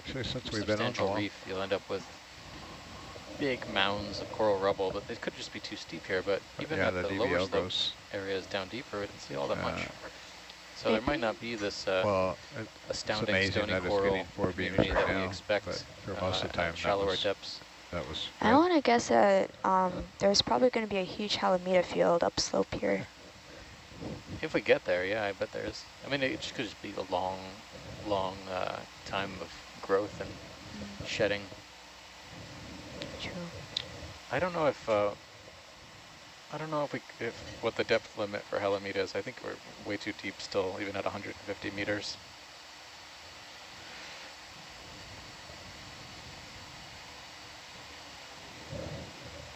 actually, since we've been on the substantial wall. reef, you'll end up with big mounds of coral rubble, but they could just be too steep here. But even Yeah, at the the lower DVL slope goes. areas down deeper, we didn't see all that much. Uh, So there might not be this well, it's astounding amazing stony that it's coral getting 4 beams community right that we now, but expect for most of the time at shallower depths. that was I good. want to guess that there's probably going to be a huge Halimeda field upslope here. If we get there, yeah, I bet there is. I mean, it just could just be a long time of growth and shedding. True. I don't know if if what the depth limit for Halimeda is. I think we're way too deep still, even at 150 meters.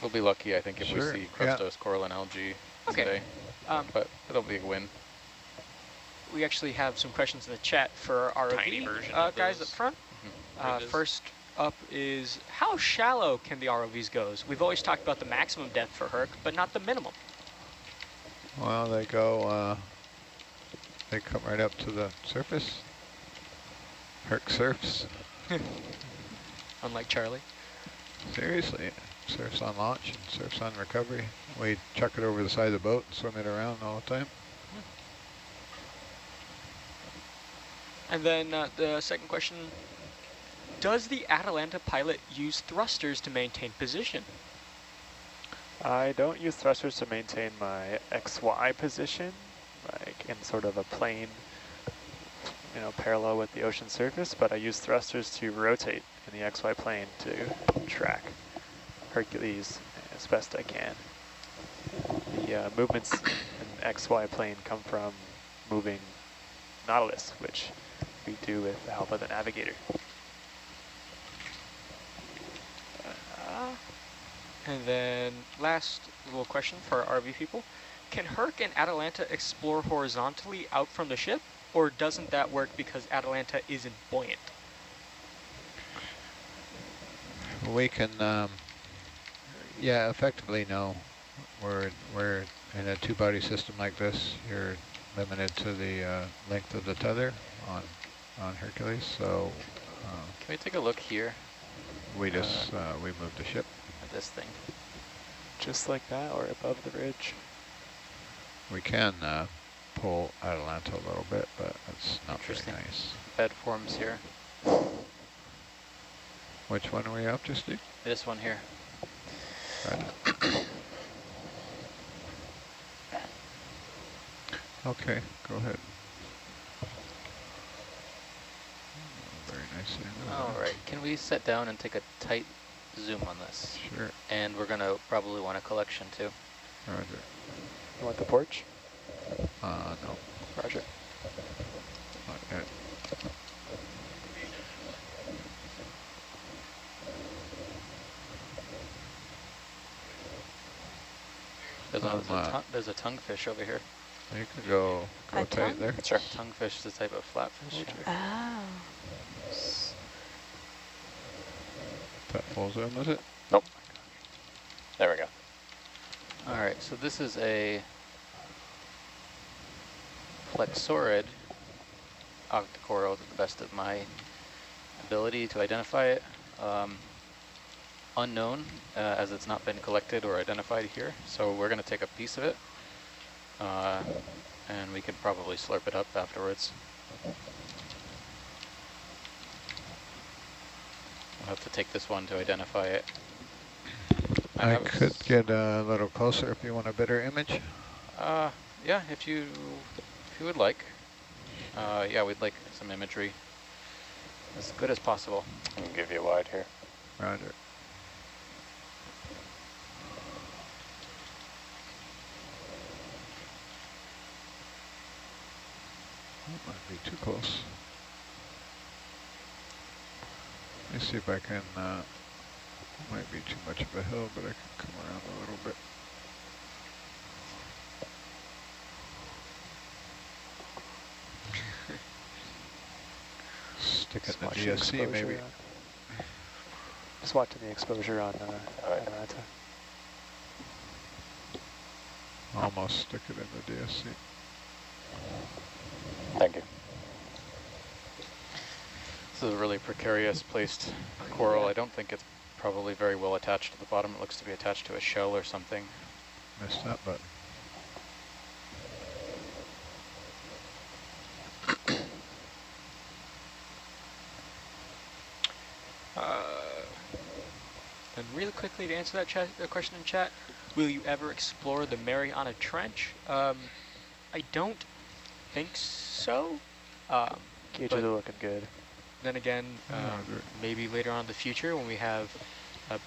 We'll be lucky, I think, if we see crustose coral and algae today. But it'll be a win. We actually have some questions in the chat for our ROV guys up front. First up is, how shallow can the ROVs go? We've always talked about the maximum depth for Herc, but not the minimum. Well, they go, they come right up to the surface. Herc surfs. Unlike Charlie. Seriously, surfs on launch and surfs on recovery. We chuck it over the side of the boat and swim it around all the time. And then the second question, does the Atalanta pilot use thrusters to maintain position? I don't use thrusters to maintain my XY position, like in sort of a plane, you know, parallel with the ocean surface, but I use thrusters to rotate in the XY plane to track Hercules as best I can. The movements in XY plane come from moving Nautilus, which we do with Alpha the Navigator. And then last little question for our RV people. Can Herc and Atalanta explore horizontally out from the ship, or doesn't that work because Atalanta isn't buoyant? We can, yeah, effectively no. We're in a two-body system like this. You're limited to the length of the tether on Hercules. So can we take a look here? We just we moved the ship. At this thing. Just like that, or above the ridge? We can pull Atalanta a little bit, but it's not very nice. Bed forms here. Which one are we up to, Steve? This one here. Right. Okay, go ahead. Very nice. All right, can we sit down and take a tight zoom on this? Sure. And we're gonna probably want a collection too. Roger. You want the porch? No. Roger. Not yet. There's a tonguefish over here. You can go tight there. Sure. Tonguefish is a type of flatfish. Oh. Full zoom, is it? Nope. There we go. All right, so this is a Plexaurid octocoral to the best of my ability to identify it. Unknown, as it's not been collected or identified here. So we're going to take a piece of it, and we could probably slurp it up afterwards. We'll have to take this one to identify it. I could get a little closer if you want a better image. Yeah, if you would like. Yeah, we'd like some imagery as good as possible. I can give you a wide here. Roger. That might be too close. Let me see if I can, might be too much of a hill, but I can come around a little bit. Stick it in the DSC maybe. Just watching the exposure on Atalanta. Almost stick it in the DSC. Thank you. This is a really precarious placed coral. Yeah. I don't think it's probably very well attached to the bottom. It looks to be attached to a shell or something. Missed that button. And really quickly to answer that question in chat, will you ever explore the Mariana Trench? I don't think so. Gauges But are looking good. then again, maybe later on in the future when we have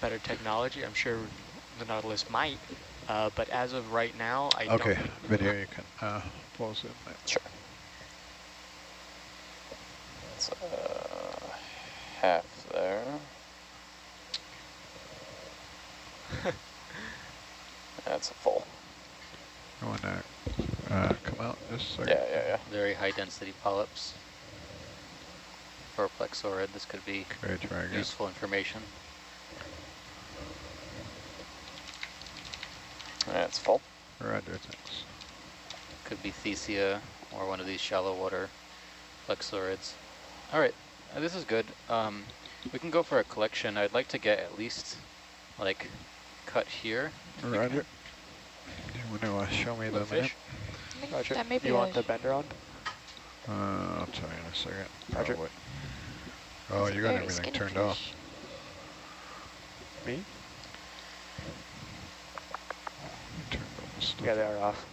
better technology, I'm sure the Nautilus might. But as of right now, I don't. Okay, video you can pull zoom there. Sure. It's half there. That's a full. You want to come out just a second? Yeah. Very high density polyps. For a plexaurid, this could be Okay, try again. useful information. That's full. Roger, thanks. Could be thesia or one of these shallow water plexaurids. All right, this is good. We can go for a collection. I'd like to get at least like cut here. Roger. Do you want to show me the fish? map? Roger. That may be You want a- the bender on? I'll tell you in a second. Roger. Probably. Oh, It's a you got very everything skinny turned fish. off. Me? Turned all the stuff Yeah, they are off.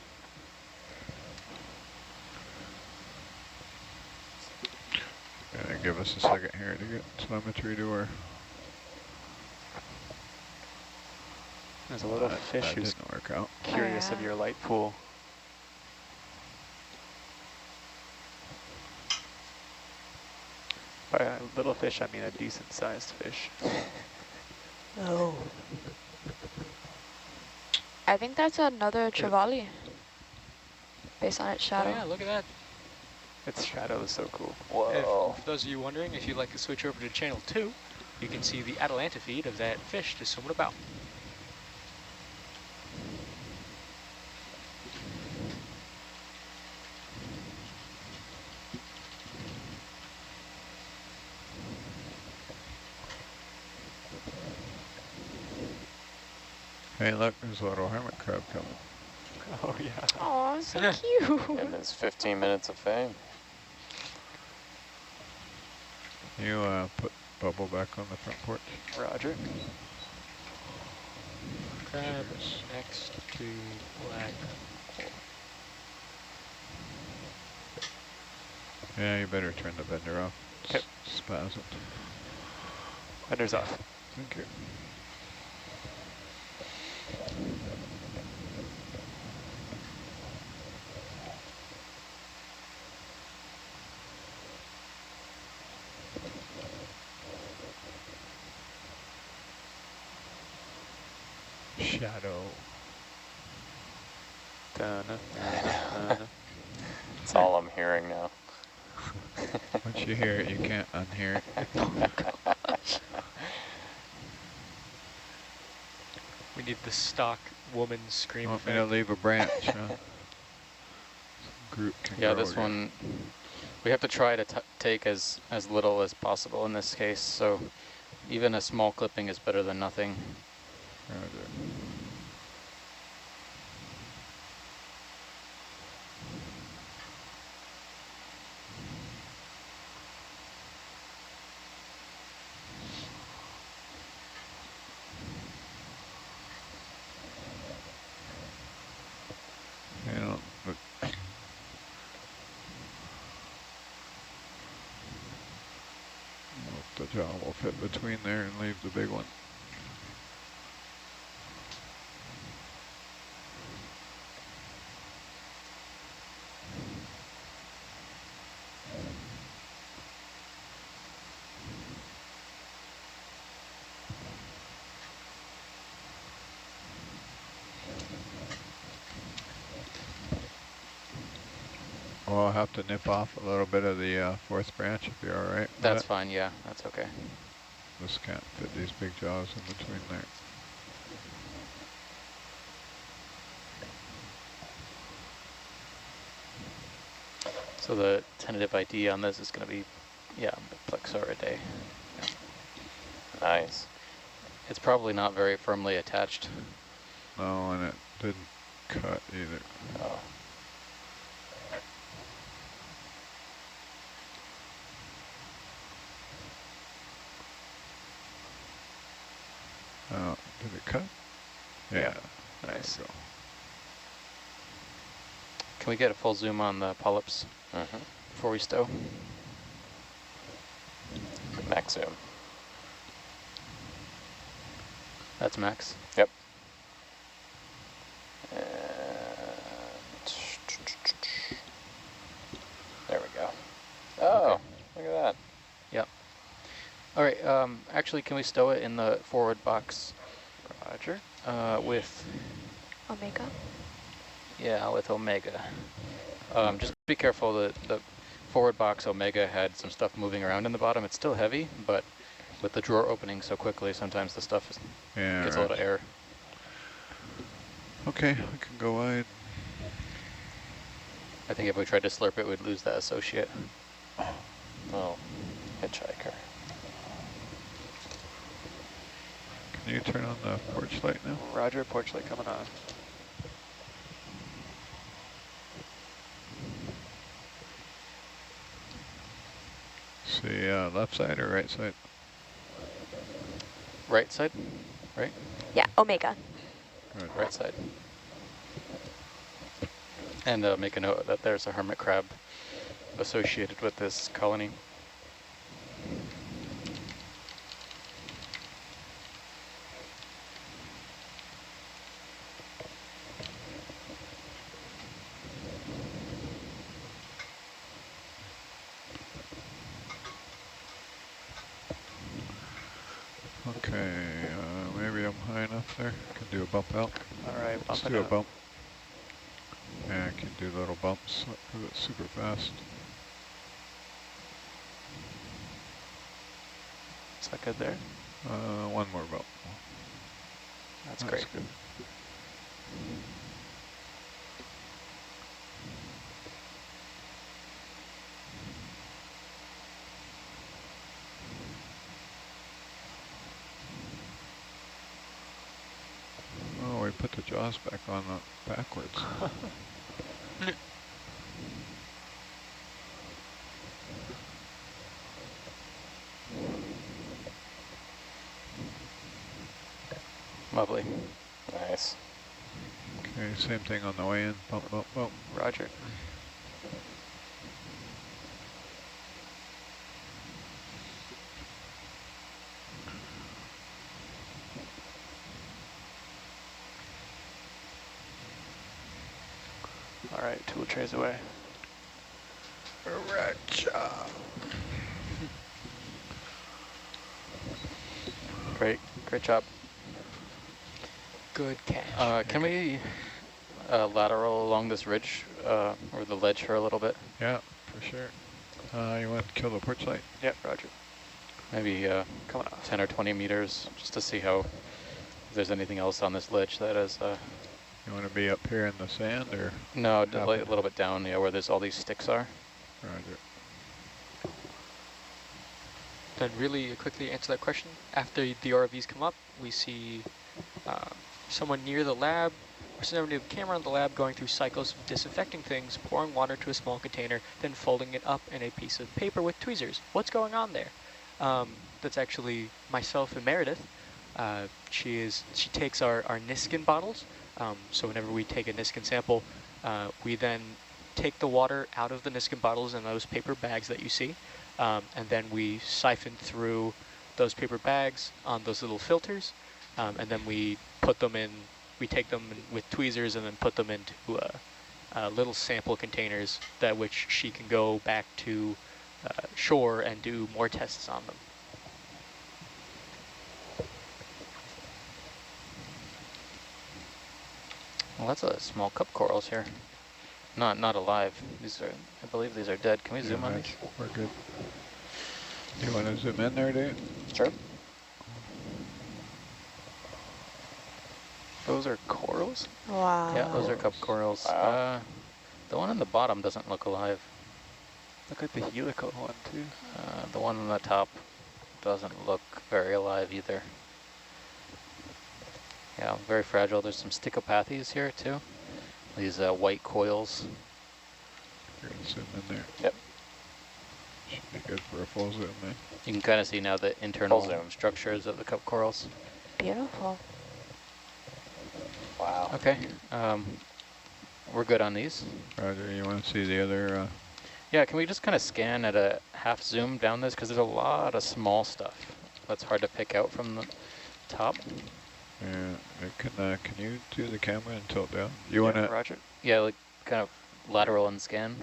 Yeah, give us a second here to get telemetry to our... There's a little fish that who's didn't work out. curious Oh, of yeah. your light pool. By a little fish, I mean a decent sized fish. Oh. I think that's another trevally, based on its Oh shadow. yeah, look at that. Its shadow is so cool. Whoa. If, for those of you wondering, if you'd like to switch over to channel 2, you can see the Atalanta feed of that fish just swimming about. Hey, look, there's a little hermit crab coming. Oh yeah. Oh, so cute. And it's 15 minutes of fame. You put bubble back on the front porch. Roger. Crab next to black. Yeah, you better turn the bender off. Okay. Spasm. Bender's off. Thank you. Shadow. Dun, dun. That's all I'm hearing now. Once you hear it, you can't unhear it. We need the stock woman scream Want me to effect. leave a branch, huh? Group can Yeah, grow this again. one, we have to try to take as little as possible in this case, so even a small clipping is better than nothing. Roger. Yeah, but the jaw will fit between there and leave the big one. Well, I'll have to nip off a little bit of the fourth branch if you're all right with That's that. fine, yeah, that's okay. Just can't fit these big jaws in between there. So the tentative ID on this is going to be Yeah, Plexauridae. Nice. It's probably not very firmly attached. No, and it didn't cut either. Oh. Oh, did it cut? Yeah. Nice. There we go. Can we get a full zoom on the polyps before we stow? Max zoom. That's max. Yep. And there we go. Oh, Okay. look at that. Yep. All right. Actually, can we stow it in the forward box? Roger. With Omega? Yeah, with Omega. Just be careful that the forward box Omega had some stuff moving around in the bottom. It's still heavy, but with the drawer opening so quickly, sometimes the stuff gets a lot of air. Okay, we can go wide. I think if we tried to slurp it, we'd lose that associate. Oh, hitchhiker. Can you turn on the porch light now? Roger, porch light coming on. See, left side or right side? Right side, right? Yeah, Omega. Good. Right side. And make a note that there's a hermit crab associated with this colony. Okay, maybe I'm high enough there. Can do a bump out. All right, Let's bumping do a up. bump. Yeah, I can do little bumps because it's super fast. Is that good there? One more bump. That's great. Good. Oh, we put the jaws back on backwards. Lovely. Nice. Okay, same thing on the way in. Bump, bump, bump. Roger. All right, tool trays away. Great job. Good catch. Can we lateral along this ridge or the ledge for a little bit? Yeah, for sure. You want to kill the porch light? Yep, roger. Maybe Coming off. 10 or 20 meters, just to see how, if there's anything else on this ledge that is... You want to be up here in the sand or? No, a little bit down, yeah, where there's all these sticks are. Roger. Then really quickly answer that question. After the ROVs come up, we see someone near the lab, or someone near the camera in the lab going through cycles of disinfecting things, pouring water to a small container, then folding it up in a piece of paper with tweezers. What's going on there? That's actually myself and Meredith. She takes our Niskin bottles. So whenever we take a Niskin sample, we then take the water out of the Niskin bottles in those paper bags that you see, and then we siphon through those paper bags on those little filters, and then we put them in, we take them with tweezers and then put them into little sample containers that which she can go back to shore and do more tests on them. Well, that's a small cup corals here. Not alive. These are, I believe these are dead. Can we zoom on these? We're good. You want to zoom in there, do you? Sure. Those are corals? Wow. Yeah, those are cup corals. Wow. The one on the bottom doesn't look alive. Look at the helical one too. The one on the top doesn't look very alive either. Yeah, very fragile. There's some stichopathes here too. These white coils. You're gonna zoom in there. Yep. Should be good for a full zoom in. You can kind of see now the internal Full zoom. structures of the cup corals. Beautiful. Wow. Okay, we're good on these. Roger, you want to see the other? Yeah, can we just kind of scan at a half zoom down this? Because there's a lot of small stuff that's hard to pick out from the top. Yeah, can you do the camera and tilt down? You want to? Roger. Yeah, like kind of lateral and scan.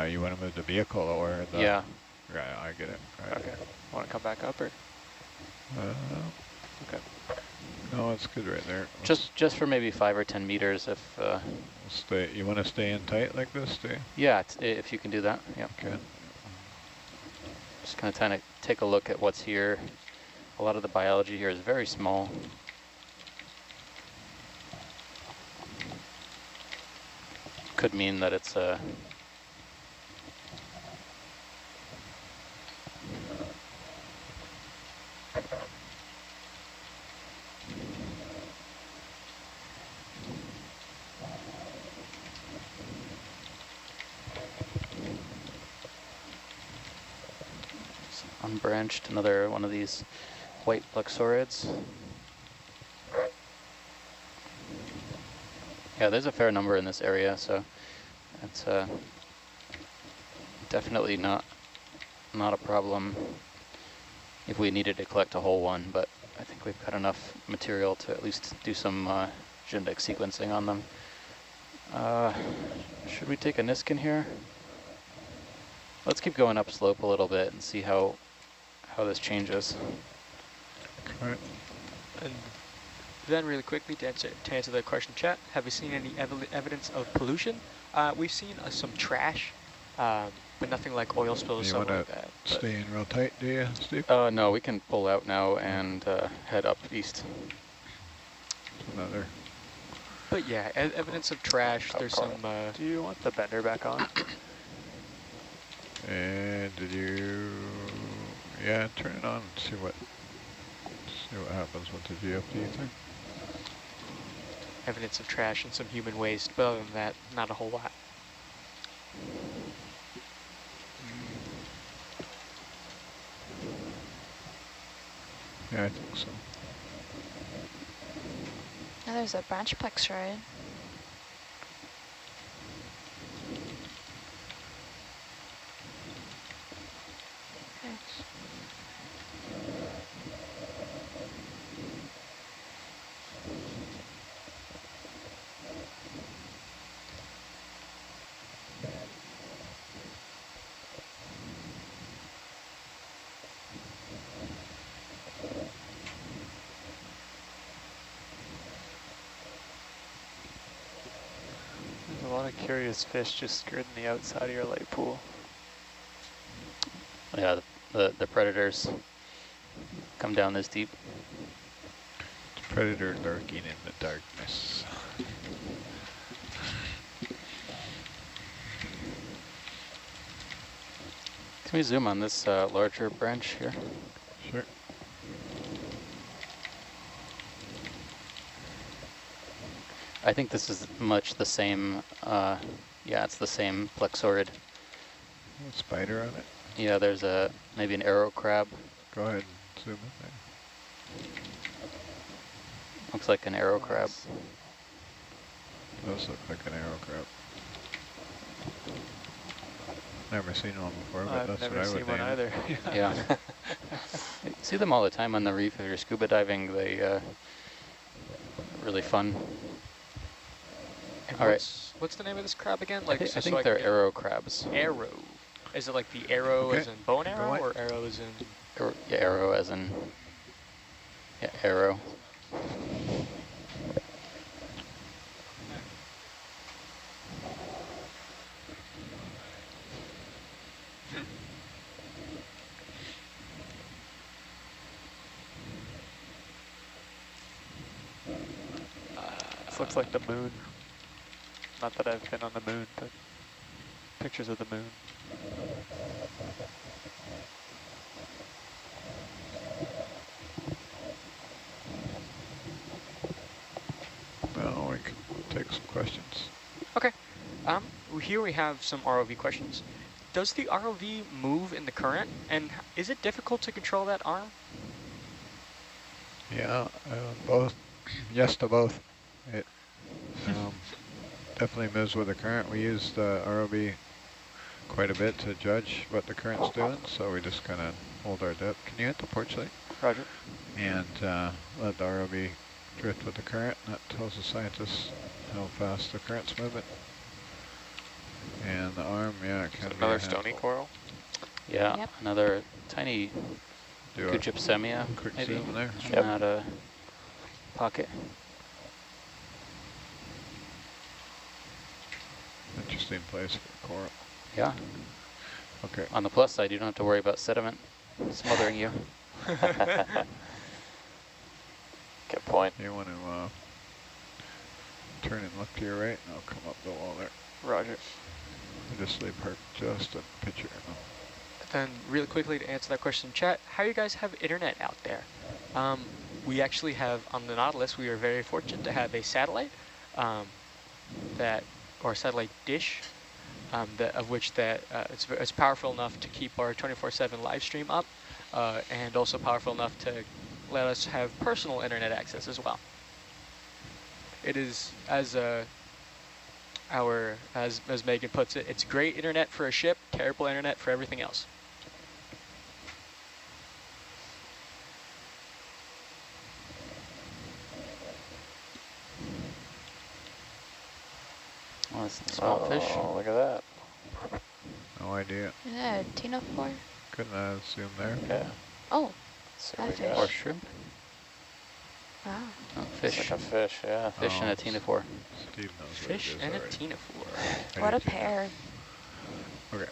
You want to move the vehicle or the? Yeah. Right, I get it. Right. Okay. Want to come back up or? Okay. No, it's good right there. Just for maybe 5 or 10 meters if... Stay. You want to stay in tight like this? Stay. Yeah, if you can do that. Yeah. Okay. Just kind of take a look at what's here. A lot of the biology here is very small. Could mean that it's a... unbranched, another one of these white plexaurids. Yeah, there's a fair number in this area, so it's definitely not a problem if we needed to collect a whole one, but I think we've got enough material to at least do some genetic sequencing on them. Should we take a Niskin here? Let's keep going upslope a little bit and see how this changes. Right. And then really quickly to answer the question chat, have we seen any evidence of pollution? We've seen some trash, but nothing like oil spills or You something want like to that. stay in real tight, do you, Steve? No, we can pull out now and head up east. Another. But yeah, evidence of trash. There's some... Do you want the bender back on? And did you? Yeah, turn it on and see what happens with the GFD thing. evidence of trash and some human waste, but other than that, not a whole lot. Yeah, I think so. Now there's a branch plexaurid. There's a lot of curious fish just skirting the outside of your light pool. Yeah, the predators come down this deep. The predator lurking in the darkness. Can we zoom on this larger branch here? Sure. I think this is much the same, yeah, it's the same Plexaurid. A spider on it. Yeah, there's maybe an arrow crab. Go ahead and zoom in there. Looks like an arrow crab. Does look like an arrow crab. Never seen one before, but I've that's never what I seen would one name it. either. Yeah. You see them all the time on the reef if you're scuba diving. They really fun. And All right. what's the name of this crab again? I think they're arrow crabs. Arrow. Is it like the arrow Okay. as in bow and arrow, Go or arrow as in... Yeah, arrow as in, yeah, arrow. This looks like the moon. Not that I've been on the moon, but pictures of the moon. Well, we can take some questions. Okay. Here we have some ROV questions. Does the ROV move in the current, and is it difficult to control that arm? Yeah, both. Yes to both. It definitely moves with the current. We use the ROV quite a bit to judge what the current's doing, so we just kind of hold our depth. Can you hit the porch light? Roger. And let the ROV drift with the current. That tells the scientists how fast the current's moving. And the arm, yeah, it can be Another stony coral? Yeah, Yep. another tiny Do a gypsemia, quick maybe, zoom there. in that pocket. Interesting place for coral. Yeah. Okay. On the plus side, you don't have to worry about sediment smothering you. Good point. You want to turn and look to your right, and I'll come up the wall there. Roger. Just leave park just a picture. Then really quickly to answer that question in chat, how do you guys have internet out there? We actually have, on the Nautilus, we are very fortunate to have a satellite or satellite dish, of which it's powerful enough to keep our 24/7 live stream up, and also powerful enough to let us have personal internet access as well. It is, as Megan puts it, it's great internet for a ship, terrible internet for everything else. Oh, that's a small fish. Oh, look at that. No idea. Is that a ctenophore? Couldn't zoom there. Yeah. Oh, Let's see what we Catfish. Or got. shrimp. wow. Oh, It's fish. like a fish, yeah. Fish and a ctenophore. Steve knows Fish what it and a is already. ctenophore. I What a did too. pair. Okay.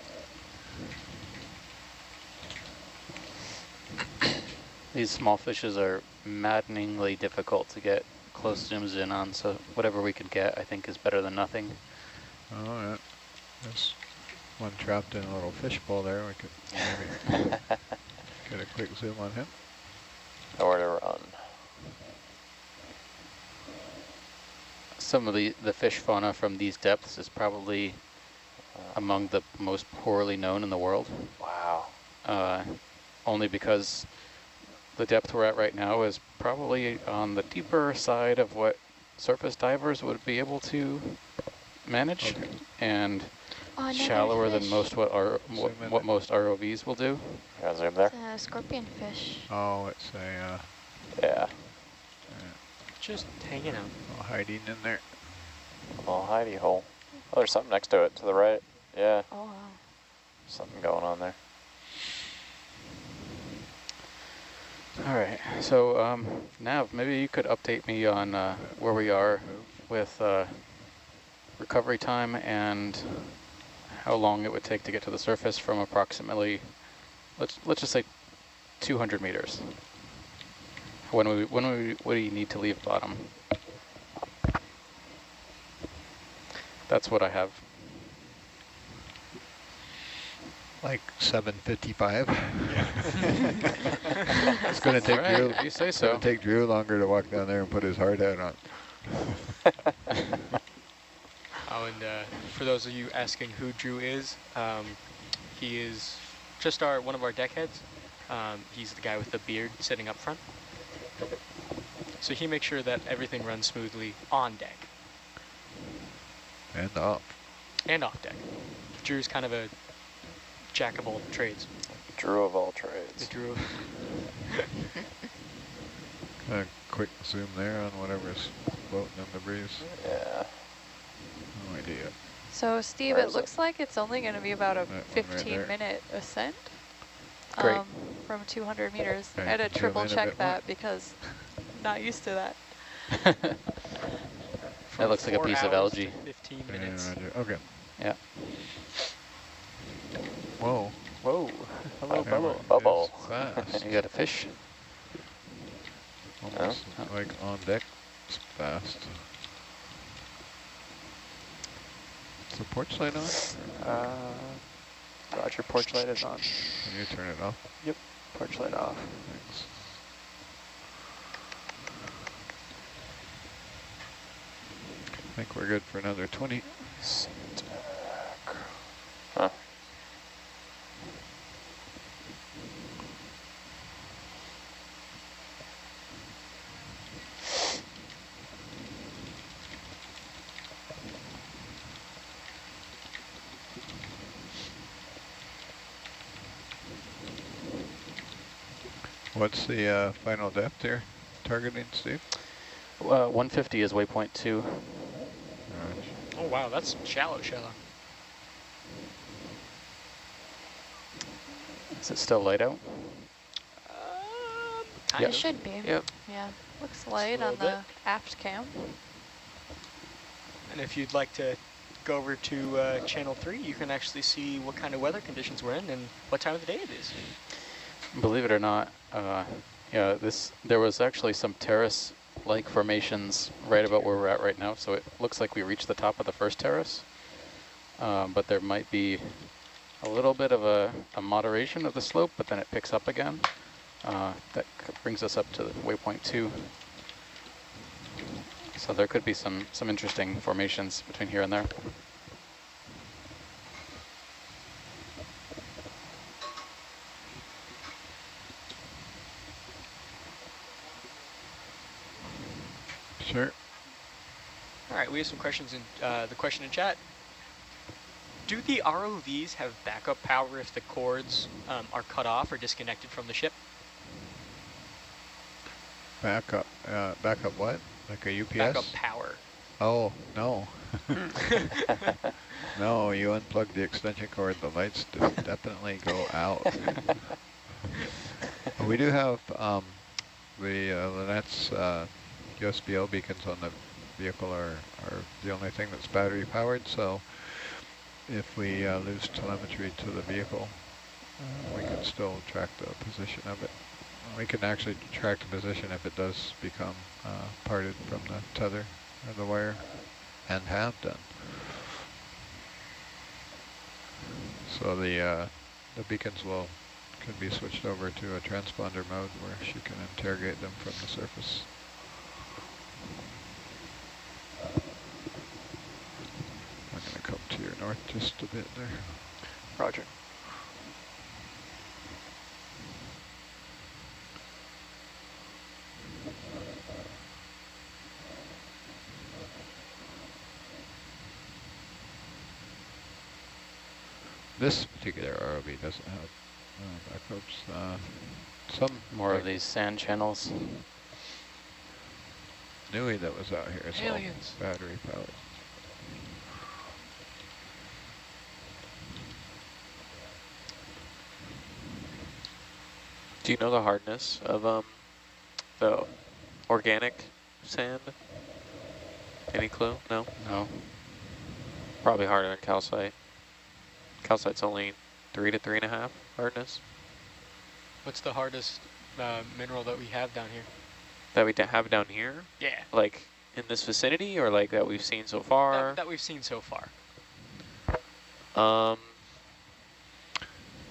These small fishes are maddeningly difficult to get close zooms in on, so whatever we could get, I think, is better than nothing. All right. There's one trapped in a little fishbowl there. We could maybe get a quick zoom on him. Nowhere to run. Some of the fish fauna from these depths is probably among the most poorly known in the world. Wow. Only because the depth we're at right now is probably on the deeper side of what surface divers would be able to manage, Okay. and Oh, another shallower than fish. most what most ROVs will do. You got zoom there? It's a scorpion fish. Oh, it's a Yeah. Just hanging out. little hiding in there. Little hidey hole. Oh, there's something next to it, to the right. Yeah, Oh, wow. something going on there. All right, so Nav, maybe you could update me on where we are with recovery time and how long it would take to get to the surface from approximately, let's just say 200 meters. When do you need to leave bottom? That's what I have. Like 7:55. It's going to take All right, Drew. if you say It's going so. to take Drew longer to walk down there and put his hard hat on. Oh, and for those of you asking who Drew is, he is just one of our deckheads. He's the guy with the beard sitting up front. So he makes sure that everything runs smoothly on deck And off. and off deck. Drew's kind of a jack of all trades. Drew of all The trades. Drew. A quick zoom there on whatever's floating in the breeze. Yeah. No idea. So Steve, Where it is looks like it's only going to be about a That one right there. 15-minute ascent Great. from 200 meters. Okay, I had to zoom triple in a check bit more. that because I'm not used to that. That looks like a 4 piece of hours to algae. 15 Yeah, minutes. roger. Okay. Yeah. Whoa. Whoa. Hello, Camera Bubble. is Bubble. Fast. You got a fish? Almost like on deck. It's fast. the porch light on? Roger, porch light is on. Can you turn it off? Yep, porch light off. Thanks. I think we're good for another 20. Huh. What's the final depth here targeting, Steve? 150 is waypoint 2. Oh wow, that's shallow, shallow. Is it still light out? Kind It of. should be. Yep. Yeah, looks light little on the aft cam. And if you'd like to go over to channel 3, you can actually see what kind of weather conditions we're in and what time of the day it is. Believe it or not, yeah, there was actually some terrace-like formations right about where we're at right now, so it looks like we reached the top of the first terrace, but there might be a little bit of a moderation of the slope, but then it picks up again. That brings us up to waypoint 2. So there could be some interesting formations between here and there. Sure. All right, we have some questions in the question in chat. Do the ROVs have backup power if the cords are cut off or disconnected from the ship? Backup what? Like a UPS? Backup power. Oh, no. No, you unplug the extension cord, the lights definitely go out. We do have the Lynette's USBL beacons on the vehicle are the only thing that's battery powered, so if we lose telemetry to the vehicle, we can still track the position of it. We can actually track the position if it does become parted from the tether or the wire, and have done. So the beacons can be switched over to a transponder mode where she can interrogate them from the surface. I'm going to come to your north just a bit there. Roger. This particular ROV doesn't have backups. Some More of these sand channels. Nui that was out here is all Aliens. battery powered. Do you know the hardness of the organic sand? Any clue? No? No. Probably harder than calcite. Calcite's only 3 to 3.5 hardness. What's the hardest mineral that we have down here? That we have down here? Yeah. Like in this vicinity, or like that we've seen so far? That we've seen so far.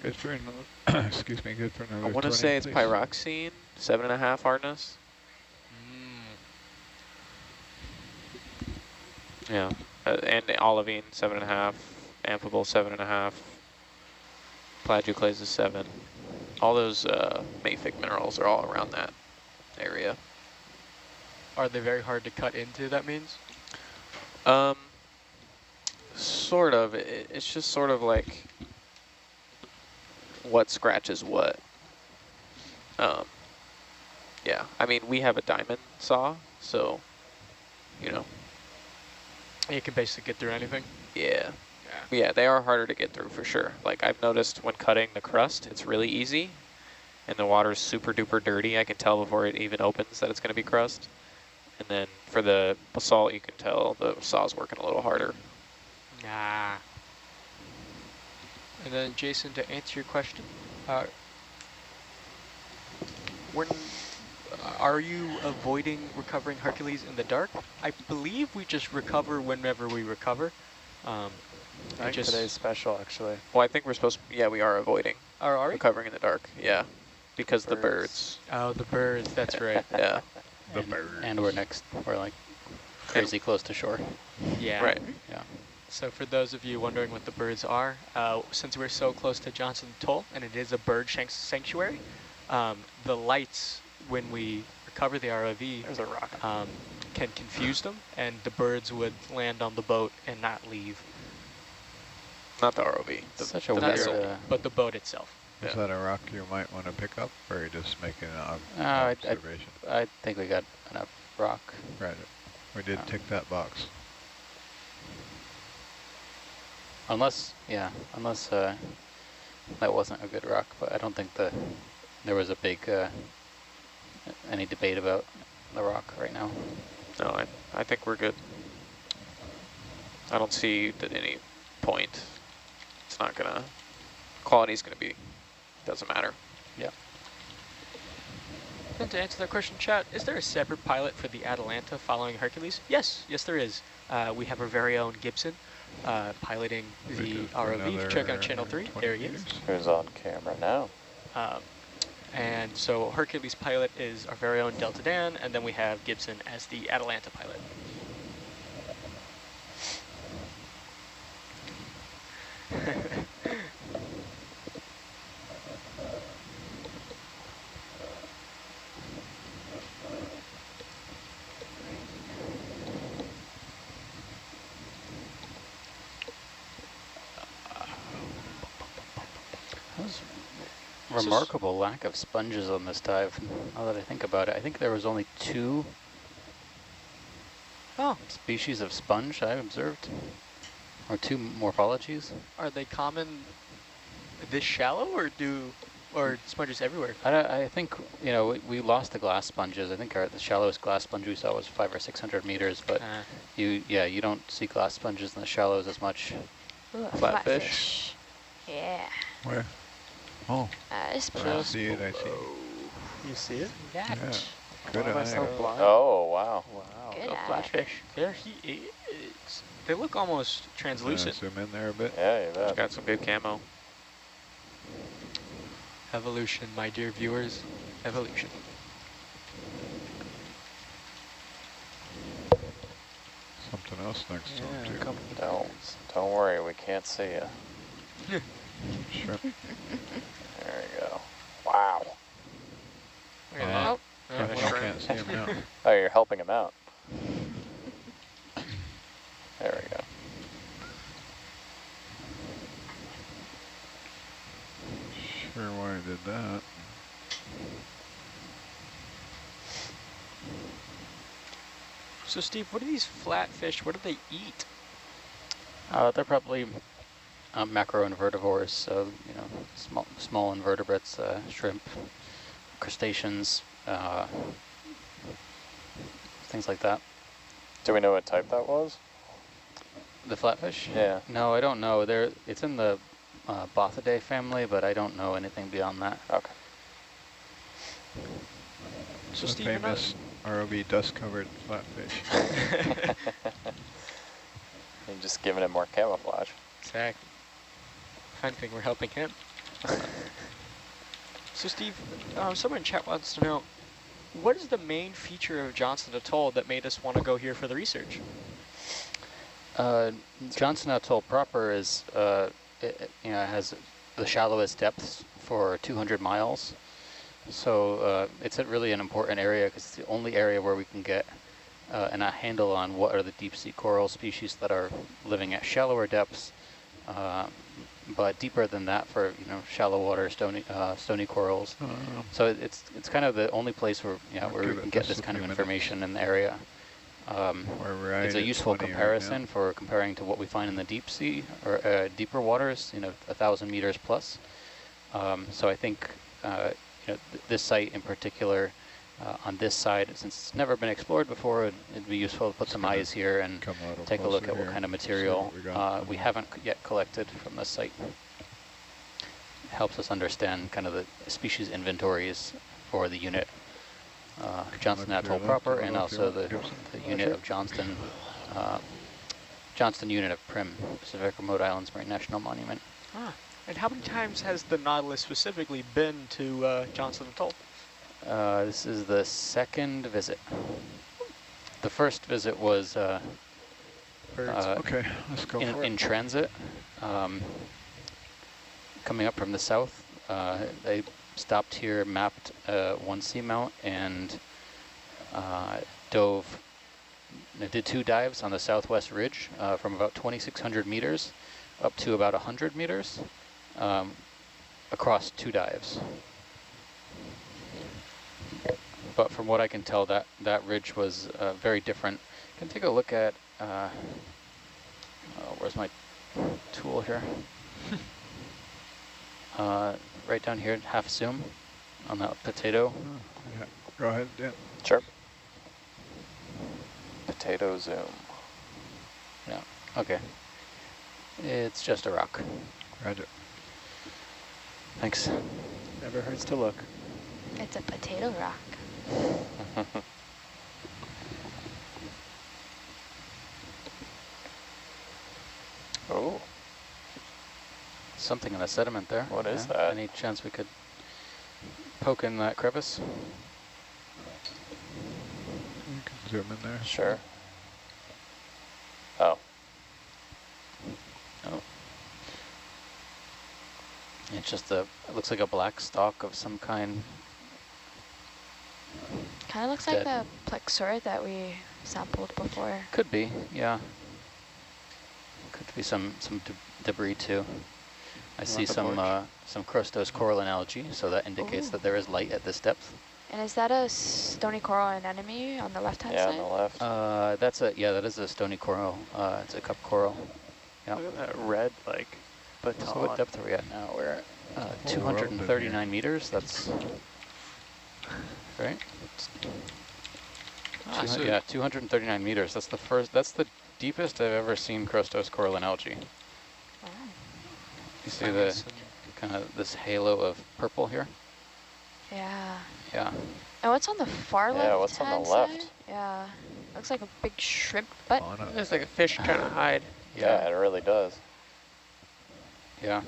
Good for another, excuse me, good for another I want to 20, say it's please. pyroxene, 7.5 hardness. Yeah, and olivine, 7.5, amphibole, 7.5, plagioclase is 7. All those mafic minerals are all around that area. Are they very hard to cut into, that means? Sort of. It's just sort of like what scratches what. Yeah, I mean, we have a diamond saw, so, you know. You can basically get through anything? Yeah. Yeah, they are harder to get through for sure. Like I've noticed when cutting the crust, it's really easy, and the water's super duper dirty. I can tell before it even opens that it's going to be crust. And then for the basalt, you can tell the saw's working a little harder. Nah. And then Jason, to answer your question, are you avoiding recovering Hercules in the dark? I believe we just recover whenever we recover. I think today's special, actually. Well, I think we're supposed to, yeah, we are avoiding Are we? recovering in the dark. Yeah, because the birds. Oh, the birds, that's right. Yeah. The birds. And we're like crazy close to shore. Yeah. Right. Yeah. So for those of you wondering what the birds are, since we're so close to Johnson Atoll, and it is a bird sanctuary, the lights, when we recover the ROV, There's a rock. can confuse them, and the birds would land on the boat and not leave. Not the ROV. Such a the weird, vessel. But the boat itself. Is that a rock you might want to pick up, or are you just making an observation? I think we got enough rock. Right. We did tick that box. Unless that wasn't a good rock, but I don't think there was a big, any debate about the rock right now. No, I think we're good. I don't see at any point. It's not gonna, quality's gonna be, doesn't matter. Yeah. And to answer that question, chat, is there a separate pilot for the Atalanta following Hercules? Yes, there is. We have our very own Gibson piloting the ROV. Check out channel 3. There he is. Who's on camera now? And so Hercules pilot is our very own Delta Dan, and then we have Gibson as the Atalanta pilot. Remarkable lack of sponges on this dive. Now that I think about it, I think there was only 2 species of sponge I observed, or 2 morphologies. Are they common this shallow, or sponges everywhere? I think, you know, we lost the glass sponges. I think the shallowest glass sponge we saw was 500 or 600 meters, but you don't see glass sponges in the shallows as much. Ooh, Flatfish. Yeah. Where? Oh, It's I see it, I see it. You see it? Yeah. Good Why am I eye. so blind? Oh, wow. Wow. Good eye. Flatfish. There he is. They look almost translucent. Zoom in there a bit. Yeah, you bet. Got some good camo. Evolution, my dear viewers. Evolution. Something else next to him, too. Don't worry, we can't see you. Shrimp. There you go. Wow. Look at that. I can't see him now. Oh, you're helping him out. There we go. Sure why I did that. So Steve, what are these flatfish? What do they eat? They're probably macroinvertivores, so you know, small invertebrates, shrimp, crustaceans, things like that. Do we know what type that was? The flatfish? Yeah. No, I don't know. It's in the Bothidae family, but I don't know anything beyond that. Okay. So The Steve, famous ROV dust-covered flatfish. You're just giving it more camouflage. exactly. Fine thing we're helping him. So Steve, someone in chat wants to know, what is the main feature of Johnson Atoll that made us want to go here for the research? Johnson Atoll proper is, has the shallowest depths for 200 miles. So it's really an important area because it's the only area where we can get a handle on what are the deep sea coral species that are living at shallower depths, but deeper than that for shallow water stony corals. So it's kind of the only place where where we can get this kind of information in the area. It's a useful comparison for comparing to what we find in the deep sea or deeper waters, 1,000 meters plus. So I think this site in particular, on this side, since it's never been explored before, it'd be useful to put some eyes here and take a look at what kind of material we haven't yet collected from this site. It helps us understand kind of the species inventories for the unit, Johnston Atoll proper, and also the unit of Johnston Johnston Unit of Prim, Pacific Remote Islands Marine National Monument. Ah, and how many times has the Nautilus specifically been to Johnston Atoll? This is the second visit. The first visit was Okay, let's go for in it. transit, coming up from the south. They stopped here, mapped one seamount, and did 2 dives on the southwest ridge from about 2,600 meters up to about 100 meters across 2 dives. But from what I can tell, that ridge was very different. You can take a look at, where's my tool here? Right down here, half zoom on that potato. Yeah, go ahead, Dan. Sure. Potato zoom. Yeah, okay. It's just a rock. Roger. Thanks. Never hurts to look. It's a potato rock. Oh, Something in the sediment there. What is that? Any chance we could poke in that crevice? You can zoom in there. sure. Oh, Oh. It's just it looks like a black stalk of some kind. Kind of looks like the Plexaurid that we sampled before. Could be, yeah. Could be some debris too. I see some crustose coral and algae, so that indicates that there is light at this depth. And is that a stony coral anemone on the left-hand yeah, side? on the left. That is a stony coral. It's a cup coral. Yeah. Look at that red, like, baton. So what depth are we at now? We're at 239 meters. That's right. Yeah, 239 meters. That's the first. That's the deepest I've ever seen crustose coral and algae. Wow. You see the kind of this halo of purple here? Yeah. Yeah. And what's on the far left? Yeah, what's on the left? Side? Yeah. Looks like a big shrimp butt. On up. Looks like a fish trying to hide. Yeah, it really does. Yeah.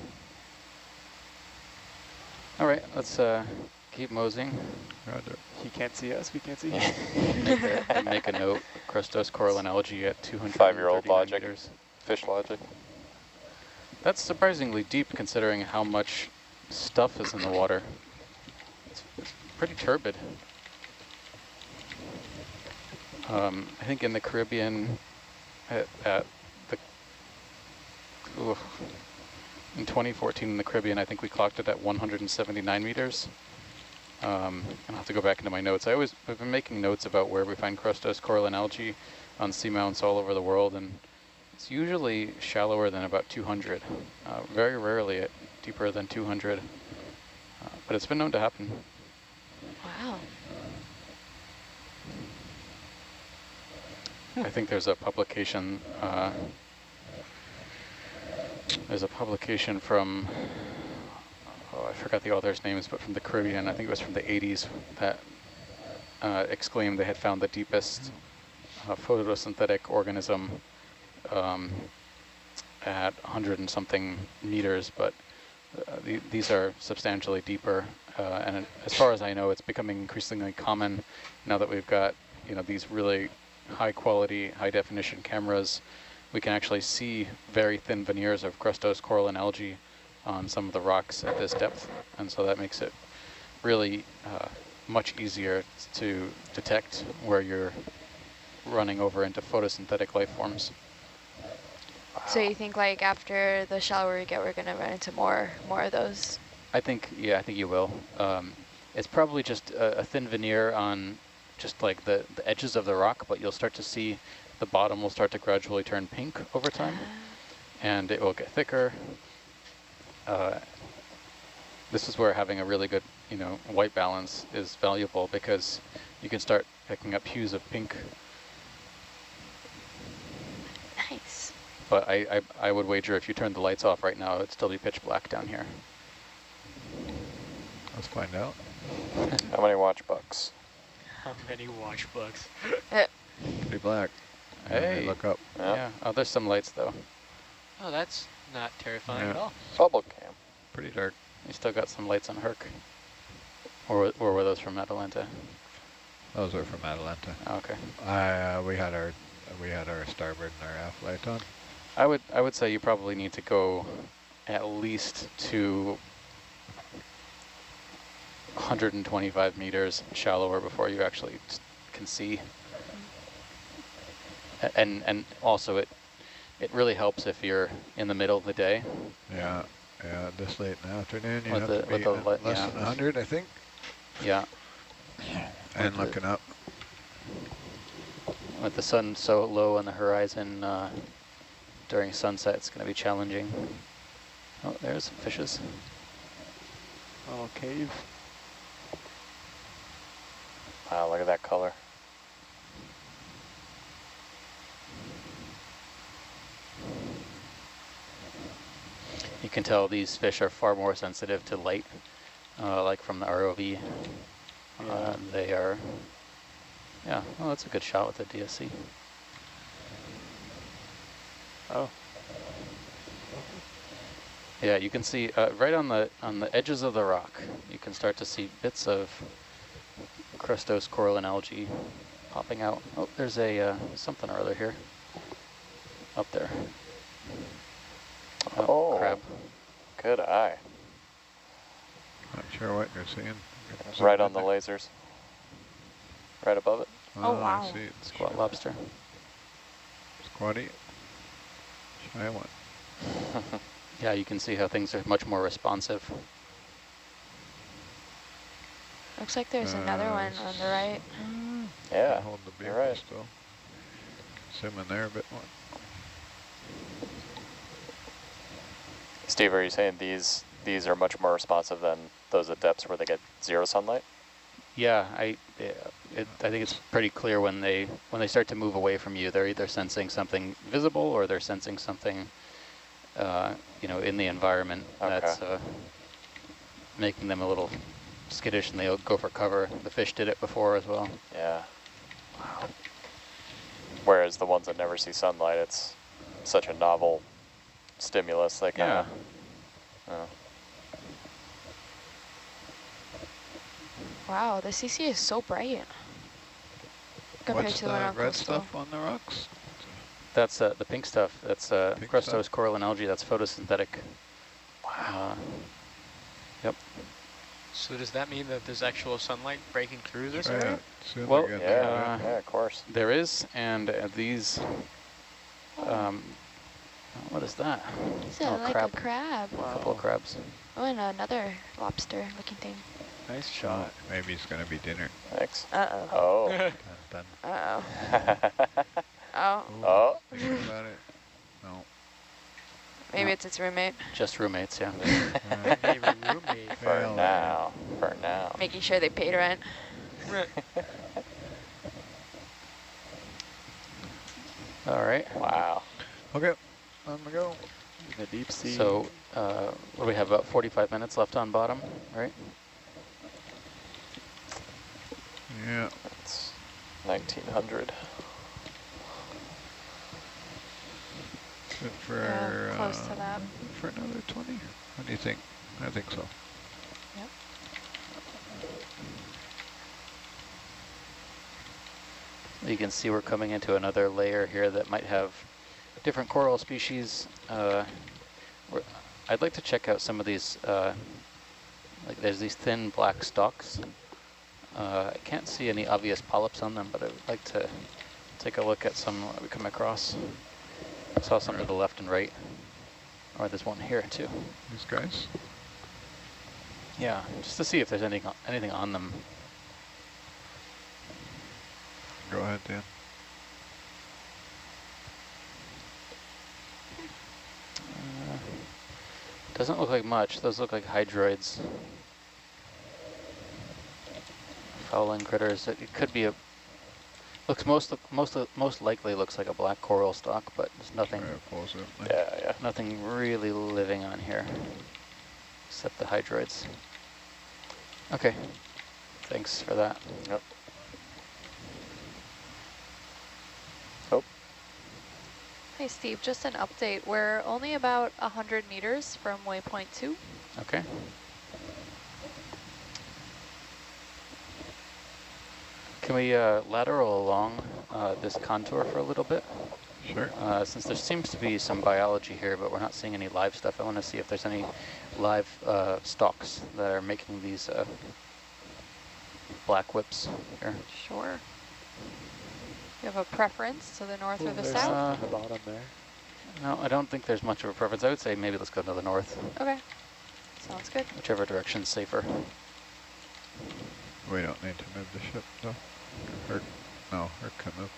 All right, let's keep moseying. Roger. He can't see us, we can't see him. Make a note. Crustose coral and algae at 200. 5-year-old logic. Meters. Fish logic. That's surprisingly deep considering how much stuff is in the water. It's pretty turbid. I think in the Caribbean, in 2014 in the Caribbean, I think we clocked it at 179 meters. I'll have to go back into my notes. I've been making notes about where we find crustose coral and algae on seamounts all over the world, and it's usually shallower than about 200. Very rarely deeper than 200, but it's been known to happen. Wow. I think there's a publication. There's a publication from, I forgot the author's names, but from the Caribbean. I think it was from the 80s that exclaimed they had found the deepest photosynthetic organism at 100 and something meters, but these are substantially deeper. And as far as I know, it's becoming increasingly common now that we've got these really high quality, high definition cameras. We can actually see very thin veneers of crustose coral and algae on some of the rocks at this depth, and so that makes it really much easier to detect where you're running over into photosynthetic life forms. So you think like after the shallower we get, we're gonna run into more of those? I think you will. It's probably just a thin veneer on just like the edges of the rock, but you'll start to see the bottom will start to gradually turn pink over time, and it will get thicker. This is where having a really good, white balance is valuable, because you can start picking up hues of pink. Nice. But I would wager if you turned the lights off right now, it'd still be pitch black down here. Let's find out. How many watch bucks? How many watch bugs? Pretty black. Hey. Look up. Yeah. Oh, there's some lights though. Oh, that's not terrifying at all. Bubble cam. Pretty dark. You still got some lights on Herc. Or were those from Atalanta? Those are from Atalanta. Oh, okay. We had our starboard and our aft light on. I would say you probably need to go at least to 125 meters shallower before you actually can see. And also it really helps if you're in the middle of the day. Yeah, this late in the afternoon, you With have to be less than 100, I think. Yeah. And looking up. With the sun so low on the horizon during sunset, it's going to be challenging. Oh, there's some fishes. Oh, cave. Wow, look at that color. You can tell these fish are far more sensitive to light, like from the ROV. They are, yeah, well, that's a good shot with the DSC. Oh. Yeah, you can see right on the edges of the rock, you can start to see bits of crustose coral and algae popping out. Oh, there's a something or other here, up there. Oh, crab. Good eye. Not sure what you're seeing. Right on the lasers. Right above it. Oh, wow. I see it. Squat lobster. Squatty. Shy one. Yeah, you can see how things are much more responsive. Looks like there's another one on the right. Yeah, Hold the you're beaker right. still. Zoom in there a bit more. Steve, are you saying these are much more responsive than those at depths where they get zero sunlight? Yeah, I think it's pretty clear when they start to move away from you, they're either sensing something visible or they're sensing something, in the environment that's making them a little skittish, and they'll go for cover. The fish did it before as well. Yeah. Wow. Whereas the ones that never see sunlight, it's such a novel stimulus. They kind of. Wow, the CC is so bright compared What's to the one on red coastal. stuff on the rocks? That's the pink stuff. That's Pink crustose stuff? coral and algae. That's photosynthetic. Wow. Yep. So does that mean that there's actual sunlight breaking through this Try area? it. Zoom Well, again. Yeah, of course. There is, and these. What is that? Is it like crab. a crab? A couple of crabs. Oh, and another lobster looking thing. Nice shot. Maybe it's going to be dinner. Thanks. Uh-oh. Oh. Done. Uh-oh. Oh. Oh. Thinking about it. No. Maybe No. it's its roommate. Just roommates, yeah. Maybe roommate. For now. For now. Making sure they paid rent. All right. Wow. Okay, on the go. In the deep sea. So what do we have, about 45 minutes left on bottom, right? Yeah. It's 1900. Good for, Yeah, close to that. for another 20? What do you think? I think so. Yep. You can see we're coming into another layer here that might have different coral species. I'd like to check out some of these, like there's these thin black stalks. I can't see any obvious polyps on them, but I would like to take a look at some that we come across. I saw some to the left and right. Or there's one here too. These guys? Yeah, just to see if there's anything on them. Go ahead, Dan. Doesn't look like much. Those look like hydroids. Fouling critters. It could be a. Looks most likely looks like a black coral stalk, but there's nothing. Yeah. Nothing really living on here, except the hydroids. Okay. Thanks for that. Yep. Oh, Hey Steve, just an update. We're only about 100 meters from waypoint 2. Okay. Can we lateral along this contour for a little bit? Sure. Since there seems to be some biology here, but we're not seeing any live stuff, I want to see if there's any live stalks that are making these black whips here. Sure. You have a preference to the north or the There's south? on the bottom there. No, I don't think there's much of a preference. I would say maybe let's go to the north, Okay. Sounds good. whichever direction's safer. We don't need to move the ship, though. No, Herc can move.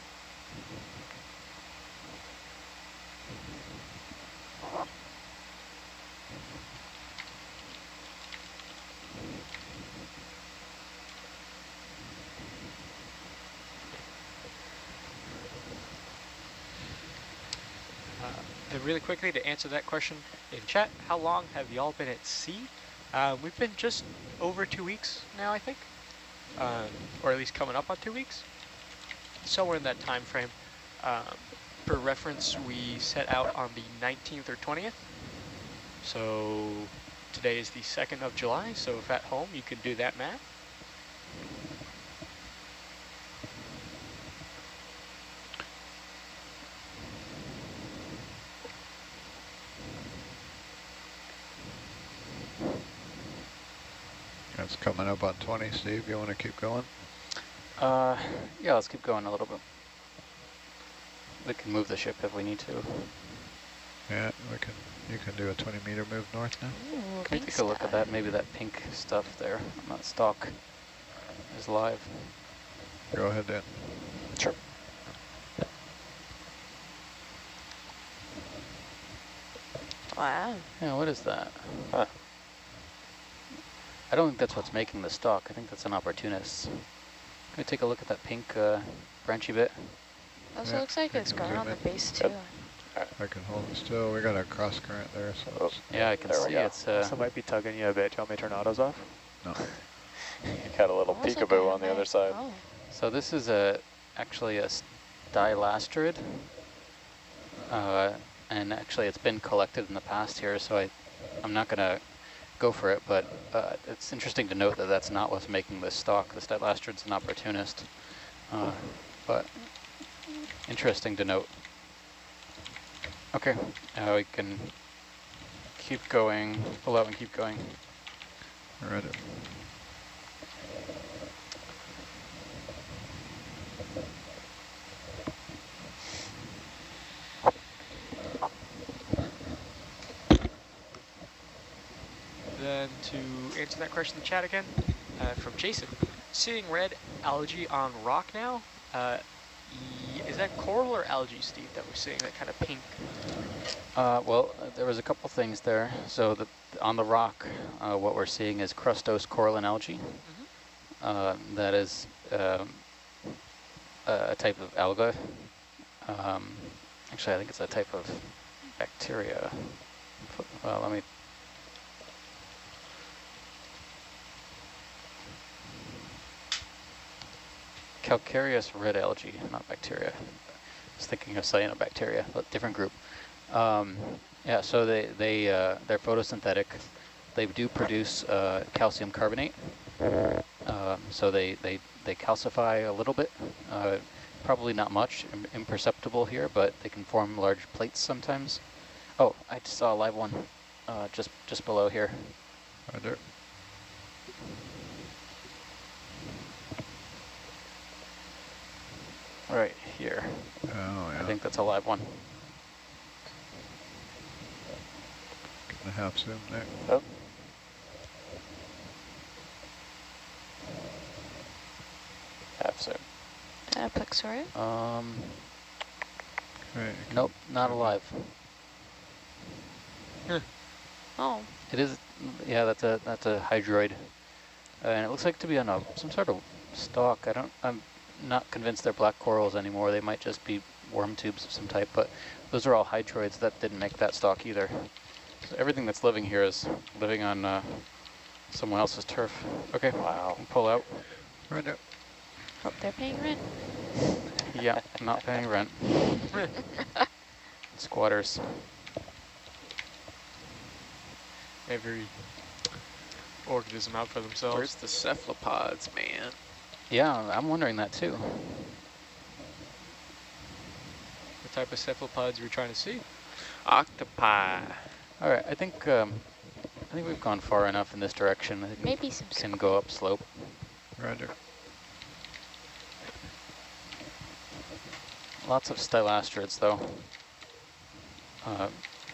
And really quickly to answer that question in chat, how long have y'all been at sea? We've been just over 2 weeks now, I think, or at least coming up on 2 weeks, somewhere in that time frame. For reference, we set out on the 19th or 20th, so today is the 2nd of July, so if at home you can do that math. That's coming up on 20, Steve. You want to keep going? Yeah, let's keep going a little bit. We can move the ship if we need to. Yeah, we can. You can do a 20-meter move north now. Ooh, Can we take a look at that? Maybe that pink stuff there, that stalk, is live. Go ahead, Dan. Sure. Wow. Yeah, what is that? Huh. I don't think that's what's making the stalk. I think that's an opportunist. Can we take a look at that pink branchy bit? Also Yeah, looks like I it's can going zoom on the in. base too. I can hold it still. We got a cross current there, so Oh, it's, Yeah, I can There we see go. it's So might be tugging you a bit. Do you want me to turn autos off? no. Got a little Almost like peekaboo a on the other hermit. side. Oh. so this is actually a stylastrid. And actually it's been collected in the past here, so I'm not gonna go for it, but it's interesting to note that that's not what's making this stalk. The stylastrid's an opportunist, but interesting to note. Okay, we can keep going, pull out and keep going. I read it. Then to answer that question in the chat again, from Jason, seeing red algae on rock now. Is that coral or algae, Steve, that we're seeing, that kind of pink? Well, there was a couple things there. So on the rock, what we're seeing is crustose coralline algae. That is a type of alga. Actually, I think it's a type of bacteria. Well, let me... Calcareous red algae, not bacteria. I was thinking of cyanobacteria, but different group. Yeah, so they're photosynthetic. They do produce calcium carbonate. So they calcify a little bit. Probably not much, imperceptible here, but they can form large plates sometimes. Oh, I just saw a live one just below here. Right there. Right here. Oh, yeah. I think that's a live one. Getting a half zoom there. Oh. Half zoom. A Plexaurid? Okay, Nope, not alive. Oh. It is, yeah, that's a hydroid, and it looks like to be on some sort of stalk. I'm not convinced they're black corals anymore. They might just be worm tubes of some type, but those are all hydroids. That didn't make that stalk either. So everything that's living here is living on someone else's turf. Okay, Wow. pull out. Right there. Hope they're paying rent. Yeah, not paying rent. Squatters. Every organism out for themselves. Where's the cephalopods, man? Yeah, I'm wondering that too. What type of cephalopods are we trying to see? Octopi. All right, I think we've gone far enough in this direction. I think Maybe we some can squid. go upslope. Roger. Lots of stylastrids, though.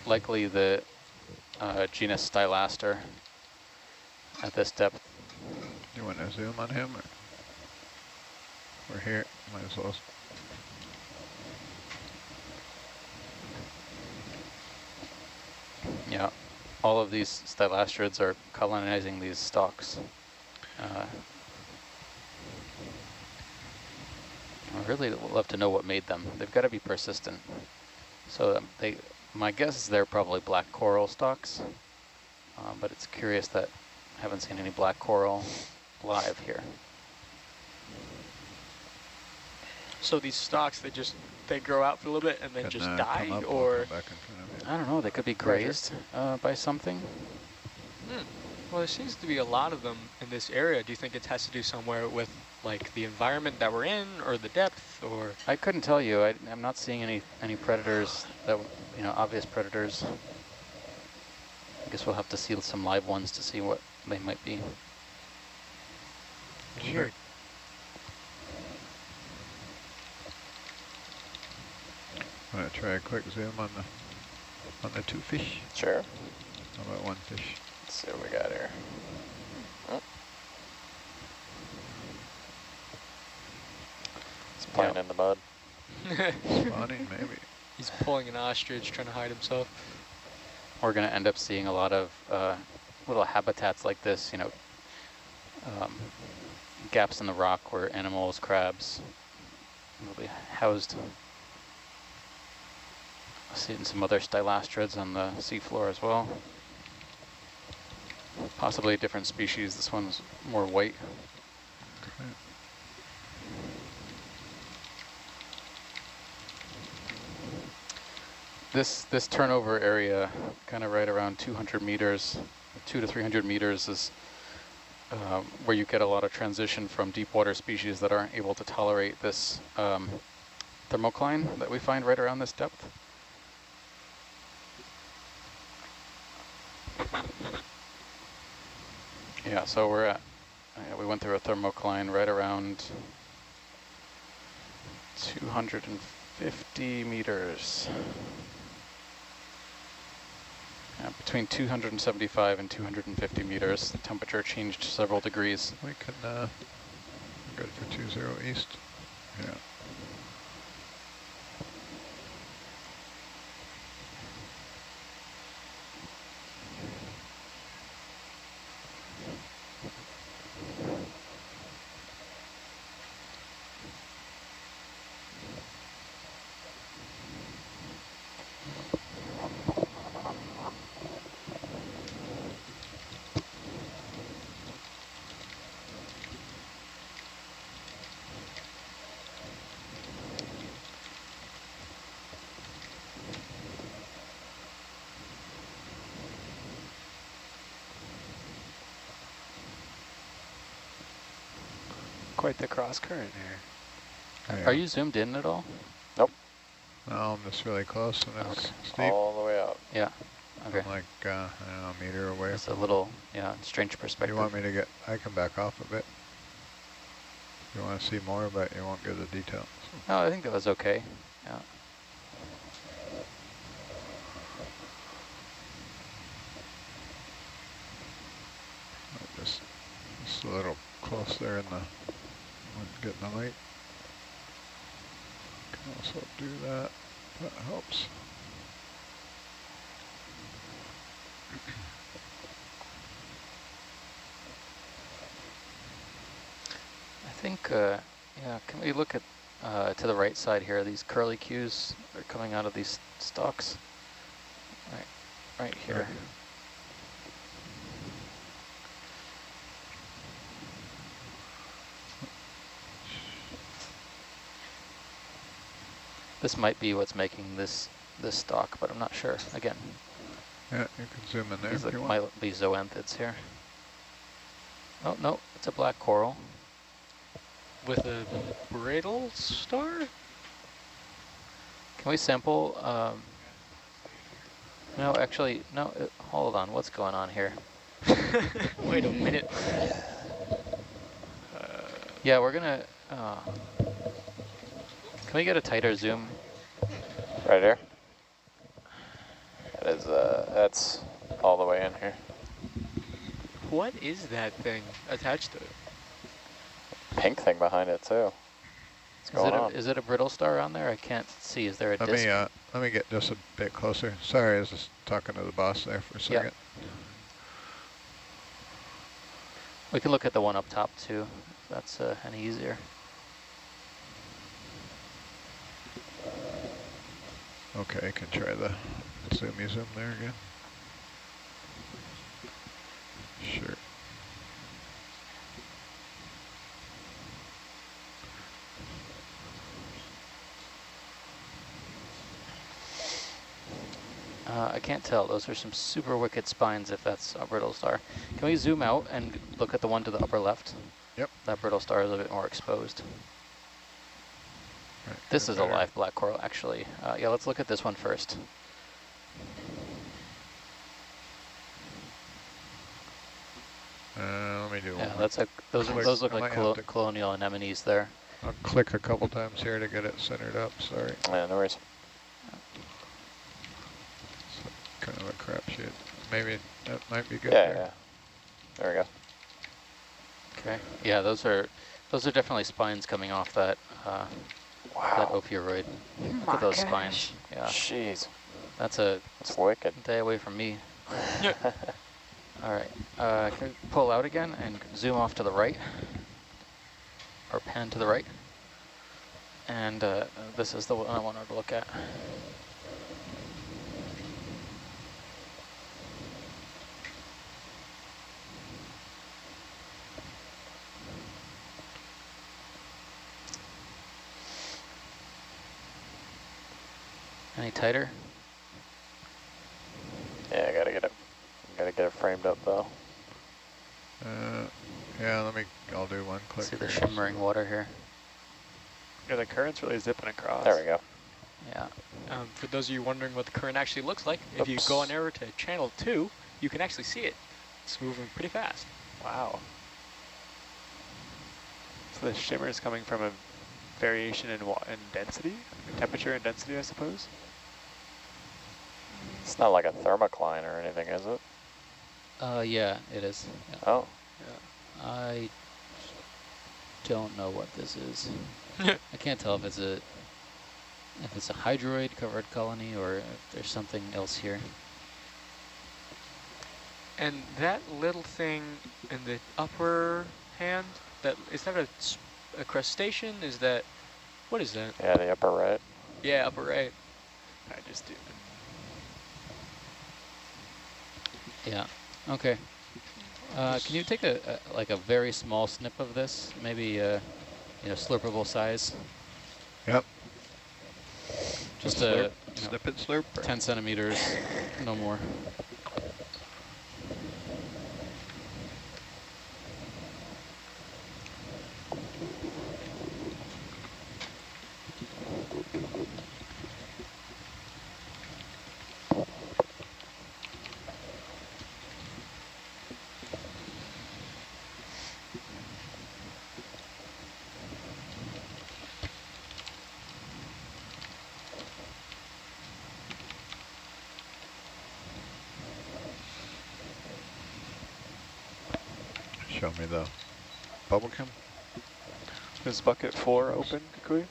Likely the genus Stylaster at this depth. You want to zoom on him? Or we're here. Might as well. Yeah, all of these stylastrids are colonizing these stalks. I'd really love to know what made them. They've got to be persistent. So my guess is they're probably black coral stalks, but it's curious that I haven't seen any black coral live here. So these stalks, they grow out for a little bit and then Can, just come die, up, or? I'll come back in front of you. I don't know, they could be grazed by something. Well, there seems to be a lot of them in this area. Do you think it has to do somewhere with like the environment that we're in, or the depth, or? I couldn't tell you. I'm not seeing any predators that, obvious predators. I guess we'll have to see some live ones to see what they might be. Weird. Want to try a quick zoom on the two fish? Sure. How about one fish? Let's see what we got here. Oh. It's playing in the mud. Spawning, maybe. He's pulling an ostrich, trying to hide himself. We're going to end up seeing a lot of little habitats like this, gaps in the rock where animals, crabs will be housed. Seeing some other stylastrids on the seafloor as well. Possibly a different species. This one's more white. Okay. This turnover area, kind of right around 200 meters, 200 to 300 meters is where you get a lot of transition from deep water species that aren't able to tolerate this thermocline that we find right around this depth. Yeah, so we're at, we went through a thermocline right around 250 meters. Between 275 and 250 meters, the temperature changed several degrees. We can go for 20 east. Yeah. Quite the cross current here. Yeah. Are you zoomed in at all? Nope. No, I'm just really close and it's Okay. steep. All the way out. Yeah. Okay. I'm like, I don't know, a meter away. It's a little, strange perspective. You want me to get, I can back off a bit. You want to see more, but you won't get the details. No, I think that was okay. Yeah. Just a little close there in the, getting the light. Can also do that, that helps. I think, yeah, can we look at to the right side here? These curly cues are coming out of these stalks. Right here. Right. This might be what's making this this stalk, but I'm not sure. Again, Yeah, you can zoom in there these if you want. might be zoanthids here. Oh, no, it's a black coral. With a brittle star? Can we sample? No, actually, no, hold on. What's going on here? Wait a minute. Yeah, we're going to... can we get a tighter zoom? Right here. That is, that's all the way in here. What is that thing attached to it? Pink thing behind it too. What's going on? Is it a brittle star on there? I can't see. Is there a disc? Let me get just a bit closer. Sorry, I was just talking to the boss there for a second. Yeah. We can look at the one up top too, if that's any easier. Okay, I can try the zoom there again. Sure. I can't tell. Those are some super wicked spines if that's a brittle star. Can we zoom out and look at the one to the upper left? Yep. That brittle star is a bit more exposed. Right, This is a live black coral, actually. Yeah, let's look at this one first. Let me do one. Yeah, that's a those look like to colonial anemones there. I'll click a couple times here to get it centered up. Sorry. Yeah, no worries. Kind of a crapshoot. Maybe that might be good. Yeah, there. yeah. There we go. Okay. Yeah, those are definitely spines coming off that that Wow. ophiuroid. Look at those spines. Yeah. Jeez. That's wicked. day away from me. All right. Can we pull out again and zoom off to the right, or pan to the right? And this is the one I wanted to look at. Any tighter? Yeah, I gotta get it framed up though. Yeah, I'll do one click. See the here. shimmering water here. Yeah, the current's really zipping across. There we go. Yeah. For those of you wondering what the current actually looks like, if you go on error to channel 2, you can actually see it. It's moving pretty fast. Wow. So the shimmer is coming from a variation in density, temperature and density, I suppose? It's not like a thermocline or anything, is it? Yeah, it is. Yeah. Oh. Yeah. I don't know what this is. I can't tell if it's a hydroid covered colony or if there's something else here. And that little thing in the upper hand, is that a crustacean? Is that, what is that? Yeah, the upper right. Yeah, upper right. I just do. Yeah. Okay. Can you take a very small snip of this? Maybe slurpable size. Yep. Just a snip it, slurp. 10 centimeters, no more. Show me the bubble chem. Is bucket 4 open, Kukui?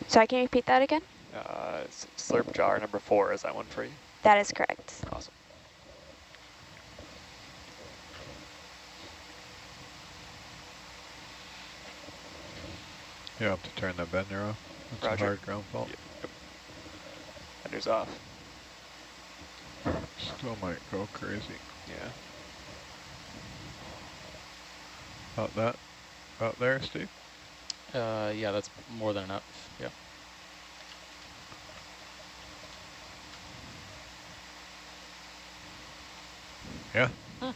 Sorry, can you repeat that again? Slurp jar number 4, is that one for you? That is correct. Awesome. You have to turn that bender off. That's Roger. a hard ground fault. Yep. Bender's off. Still might go crazy. Yeah. About there, Steve? Yeah, that's more than enough. Yeah. Yeah? Okay,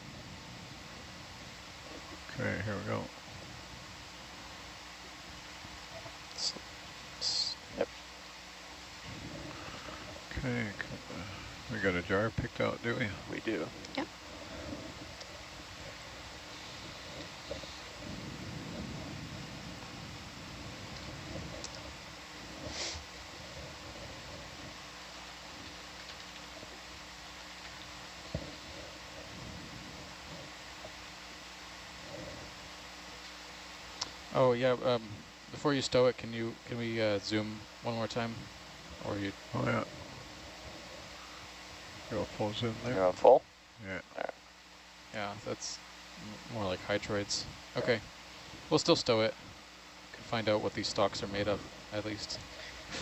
here we go. Yep. Okay, we got a jar picked out, do we? We do. Yep. Oh yeah. Before you stow it, can we zoom one more time, or you? Oh yeah. Go full zoom there. You want full? Yeah. Yeah, that's more like hydroids. Okay, we'll still stow it. Can find out what these stalks are made of, at least.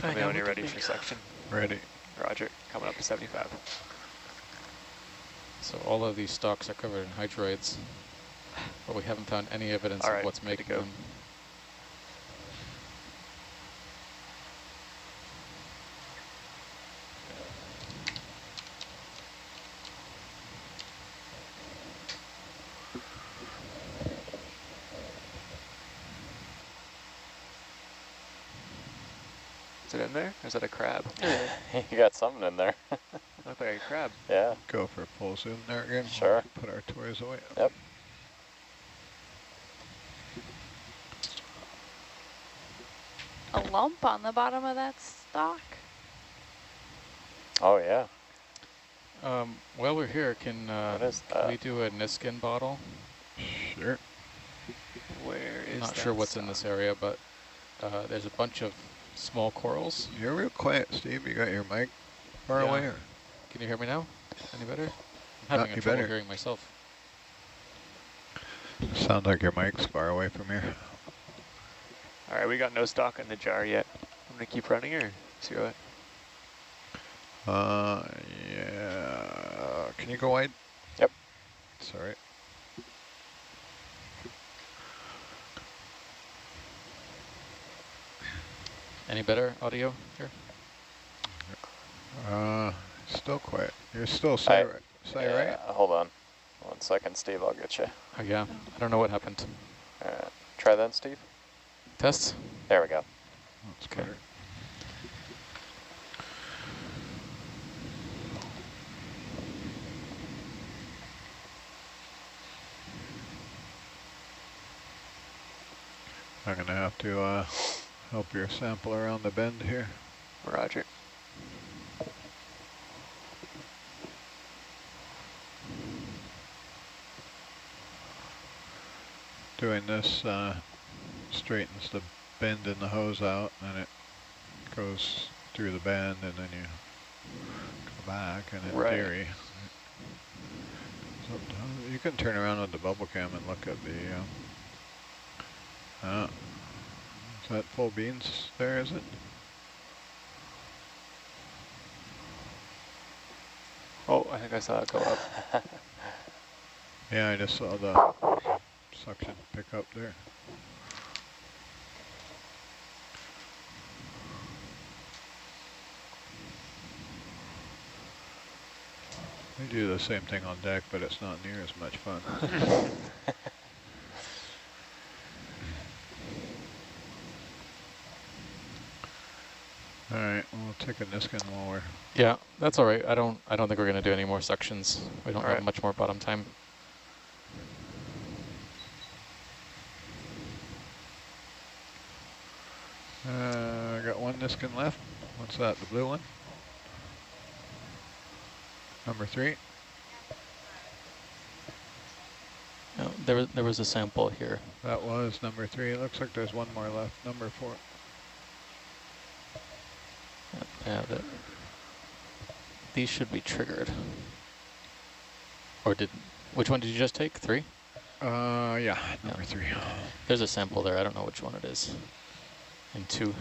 Let me know when you're ready for section. Ready. Roger. Coming up to 75. So all of these stalks are covered in hydroids, but we haven't found any evidence of what's making them. Is it in there? Or is that a crab? You got something in there. Look like a crab. Yeah. Go for a full zoom there again. Sure. Put our toys away. Yep. A lump on the bottom of that stalk? Oh yeah. While we're here, can we do a Niskin bottle? Sure. Where is Not sure what's in this area, but there's a bunch of small corals. You're real quiet, Steve. You got your mic far away? Or? Can you hear me now? Any better? I'm having trouble hearing myself. Sounds like your mic's far away from here. All right, we got no stock in the jar yet. I'm gonna keep running or zero it? Yeah. Can you go wide? Yep. Sorry. Any better audio here? Still quiet. You're still right? Hold on. 1 second, Steve. I'll get you. Oh yeah. I don't know what happened. Try that, Steve. Test? There we go. That's better. I'm going to have to help your sample around the bend here. Roger. Doing this straightens the bend in the hose out, and it goes through the bend, and then you go back, and in theory, so you can turn around with the bubble cam and look at the. Is that full beans there? Is it? Oh, I think I saw it go up. Yeah, I just saw the suction pick up there. We do the same thing on deck, but it's not near as much fun. All right, we'll take a Niskin while we're. Yeah, that's all right. I don't think we're gonna do any more suctions. We don't have much more bottom time. I got one Niskin left. What's that? The blue one? Number 3. No, there was a sample here. That was number 3. It looks like there's one more left. Number 4. Yeah, these should be triggered. Or which one did you just take? 3? Yeah, number 3. There's a sample there. I don't know which one it is. And 2.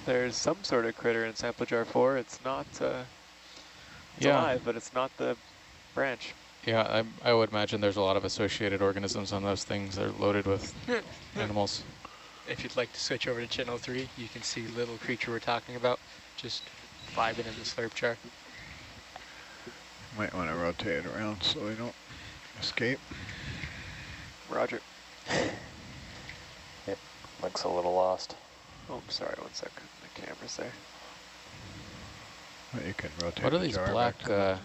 There's some sort of critter in sample jar 4. It's not it's alive, but it's not the branch. Yeah, I would imagine there's a lot of associated organisms on those things. They're loaded with animals. if you'd like to switch over to channel 3, you can see the little creature we're talking about, just vibing in the slurp jar. Might want to rotate it around so they don't escape. Roger. Yep, looks a little lost. Oh, I'm sorry, 1 sec. The camera's there. But you can rotate. What are the these jar black back to the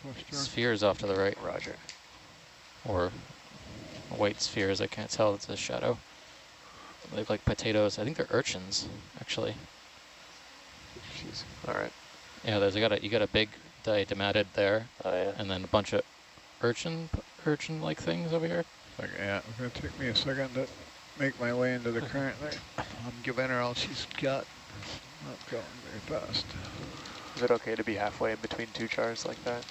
flush jar. spheres off to the right? Roger. Or white spheres, I can't tell, it's a shadow. They look like potatoes. I think they're urchins, actually. Jeez. All right. Yeah, you got a big diatomatid there, Oh yeah. and then a bunch of urchin-like things over here. Like, yeah, it's going to take me a second to make my way into the current there. I'm giving her all she's got. Not going very fast. Is it okay to be halfway in between 2 jars like that?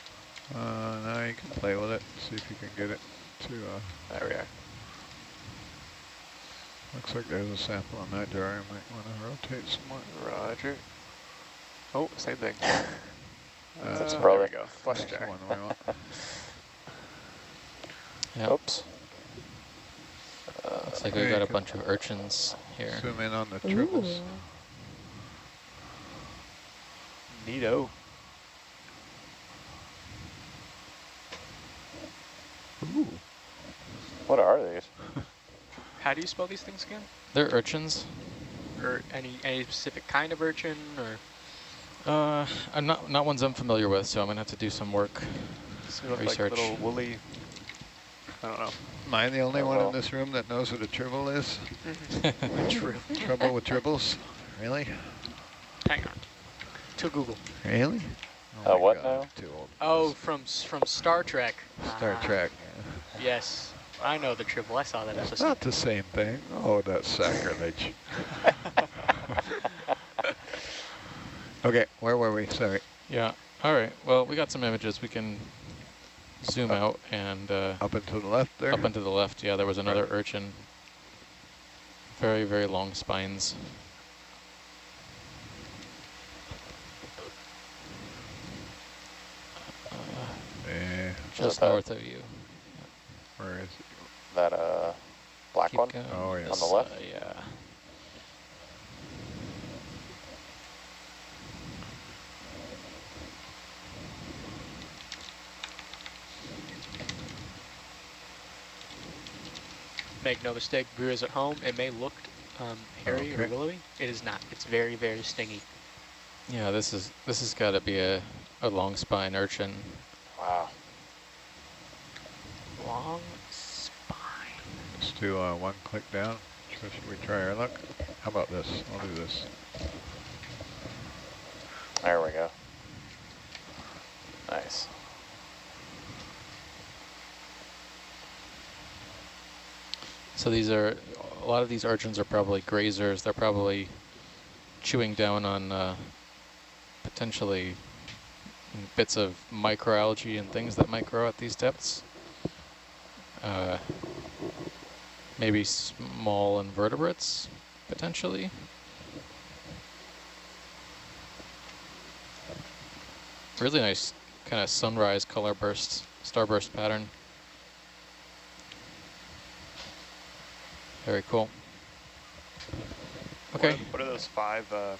Now you can play with it. See if you can get it to... There we are. Looks like there's a sample in that jar. I might want to rotate some more. Roger. Oh, same thing. That's there probably we go. Flush That's the jar. one we want. Yeah, Oops. looks like we got a bunch of urchins here. Zoom in on the tribbles. Neato. Ooh. What are these? How do you spell these things again? They're urchins. Or any specific kind of urchin, or? I'm not ones I'm familiar with, so I'm gonna have to do some work. They look Research. like little woolly, I don't know. Am I the only Oh, one well. in this room that knows what a tribble is? True. Trouble with tribbles? Really? Hang on. To Google. Really? Oh my What God, now? I'm too old. Oh, from Star Trek. Star Ah, Trek. Yes, I know the triple. I saw that It's episode. not the same thing. Oh, that's sacrilege. Okay, where were we? Sorry. Yeah. All right. Well, we got some images. We can zoom out and Up and to the left there? up and to the left. Yeah, there was another Right. urchin. Very, very long spines. Just that? north of you. Where is it? That black Keep one? going. Oh, yes. On the left? Yeah. Make no mistake, viewers at home, it may look hairy or Okay. willowy. It is not. It's very, very stingy. Yeah, this has got to be a long spine urchin. Wow. Long spine. Let's do one click down. So should we try our luck? How about this? I'll do this. There we go. Nice. So a lot of these urchins are probably grazers. They're probably chewing down on potentially bits of microalgae and things that might grow at these depths. Maybe small invertebrates, potentially. Really nice kind of sunrise color burst, starburst pattern. Very cool. Okay. What are those 5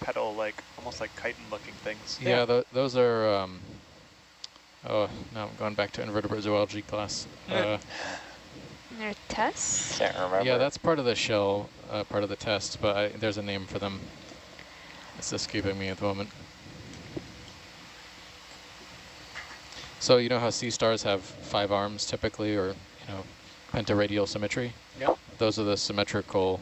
petal, like, almost like chitin-looking things? Yeah, those are, oh, now I'm going back to invertebrate zoology class. They're tests? Can't remember. Yeah, that's part of the shell, part of the test, but there's a name for them. It's escaping me at the moment. So you know how sea stars have 5 arms typically, or pentaradial symmetry? Yep. Those are the symmetrical.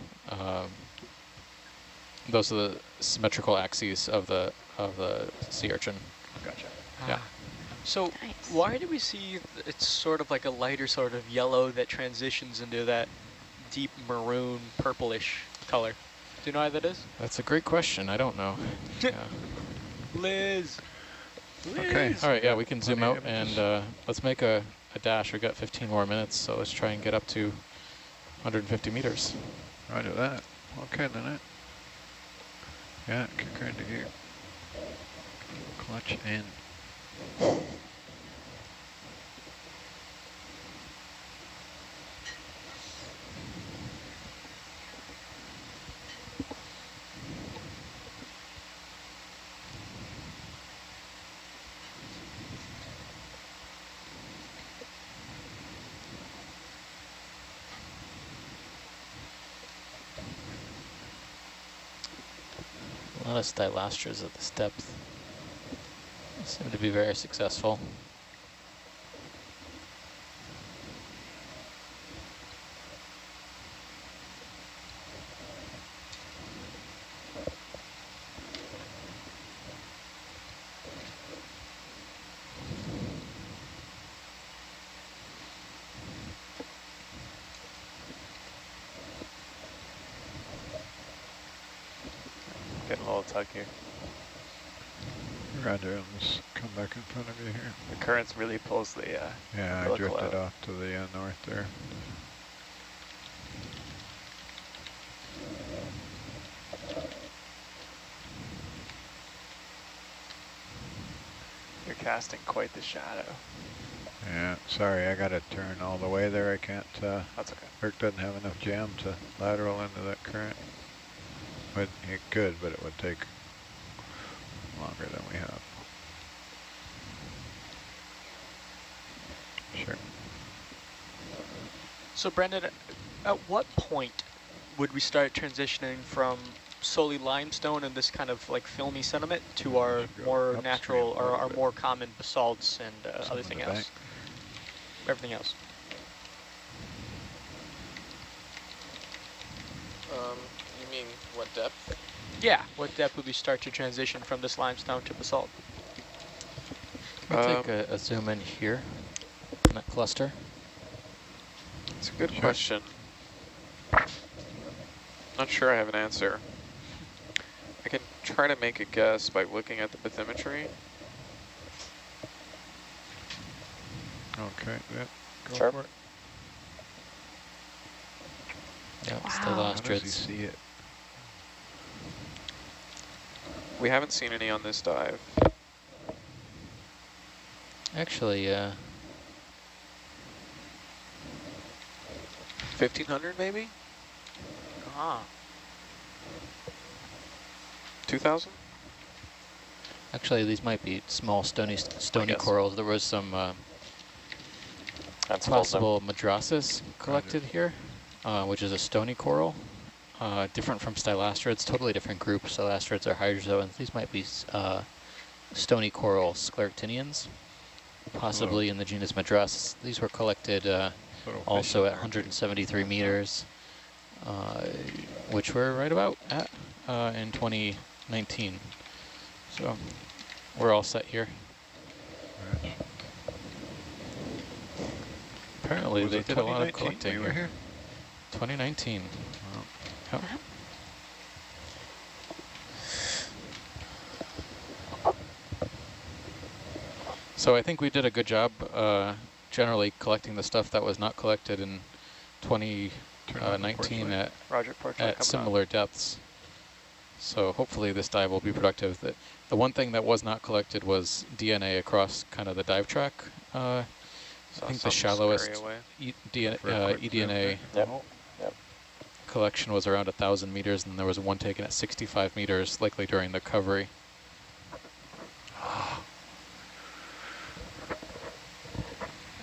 Those are the symmetrical axes of the sea urchin. Gotcha. Yeah. So Nice. why do we see it's sort of like a lighter sort of yellow that transitions into that deep maroon purplish color? Do you know why that is? That's a great question. I don't know. Yeah. Liz. Okay. All right. Yeah, we can zoom Plenty out of and images. let's make a dash. We got 15 more minutes, so let's try and get up to 150 meters. Roger that. Okay, then. Yeah, kick her into gear. Clutch in. A lot of stylastras at this depth. Seem to be very successful. Getting a little tug here. Roger, let's come back in front of you here. The currents really pulls the Yeah, I umbilical drifted out. off to the north there. You're casting quite the shadow. Yeah, sorry, I got to turn all the way there. I can't, That's okay. Herc doesn't have enough jam to lateral into that current. But it could, but it would take longer than we have. Sure. So Brendan, at what point would we start transitioning from solely limestone and this kind of like filmy sediment to our more natural or our more common basalts and everything else? Everything else. You mean what depth? Yeah. What depth would we start to transition from this limestone to basalt? I'll take a zoom in here in that cluster. It's a good question. Not sure I have an answer. I can try to make a guess by looking at the bathymetry. Okay, yeah, go Sure. for it. Yeah, Wow. How does he stylastrids. see it? We haven't seen any on this dive. Actually, 1,500 maybe? Ah. 2,000? actually, these might be small stony guess. corals. There was some That's possible madrasis collected here, which is a stony coral. Different from stylastrids, totally different group. Stylastrids are hydrozoans. These might be stony coral scleractinians, possibly in the genus Madrasis. These were collected also at 173 meters, which we're right about at in 2019. So we're all set here. Right. Apparently Was they it did a lot of 2019 collecting we were here. 2019. Wow. Yep. So I think we did a good job generally collecting the stuff that was not collected in 2019 at Roger, portrait coming similar depths. So hopefully this dive will be productive. The one thing that was not collected was DNA across kind of the dive track. I think the shallowest eDNA Yep. collection was around 1,000 meters, and there was one taken at 65 meters, likely during the recovery.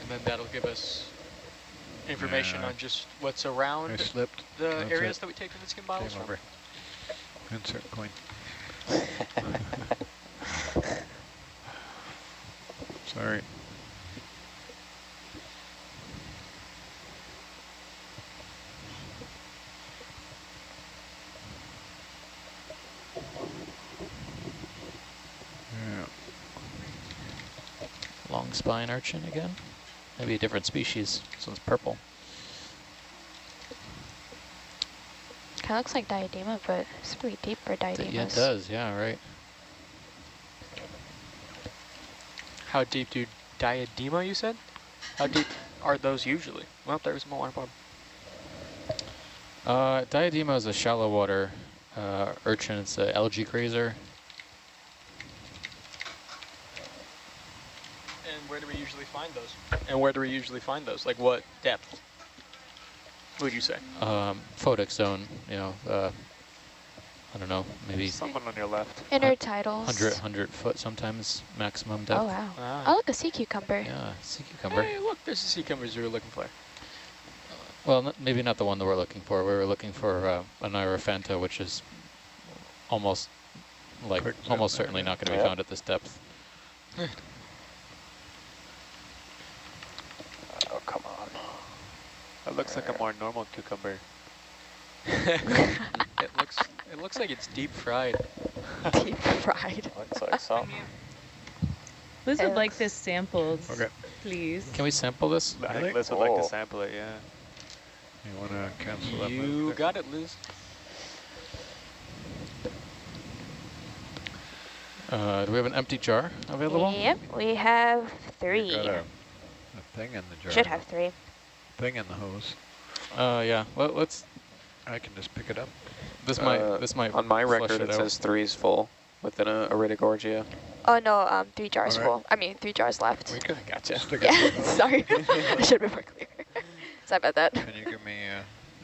And then that'll give us information on just what's around I slipped. the That's areas it. that we take the skin bottles Game from. over. Insert coin. Sorry. Yeah. Long spine urchin again. Maybe a different species. This one's purple. Kind of looks like diadema, but it's pretty deep for diademas. Yeah, it does. Yeah, right. How deep do diadema, you said? How deep are those usually? Well, there's more water bottom. Diadema is a shallow water urchin. It's an algae grazer. And where do we usually find those? And where do we usually find those? Like what depth would you say? Photic zone, you know, I don't know, maybe Someone on your left. Intertidals. 100 foot sometimes maximum depth. Oh, wow. Ah. Oh, look, a sea cucumber. Yeah, sea cucumber. Hey, look, there's the sea cucumbers we were looking for. Well, maybe not the one that we're looking for. We were looking for an Irophanta, which is almost like Quick zoom almost there, certainly yeah. not going to be found at this depth. Oh, come on. That looks like a more normal cucumber. It looks like it's deep fried. Deep fried. Looks like so. Liz It would like looks- this sampled, Okay. please. Can we sample this? I Really? think Liz would like Oh. to sample it, yeah. You want to cancel that You move? got it, Liz. Do we have an empty jar available? Yep, we have You 3. got a thing in the jar. Should have 3. Thing in the hose. Yeah. Let's. I can just pick it up. This might. On my flush record, it out. says 3 is full within a Iridogorgia. Oh no, 3 jars All right. full. I mean, 3 jars left. We can Gotcha. stick Yeah, it. sorry. I should have been more clear. Sorry about that. Can you give me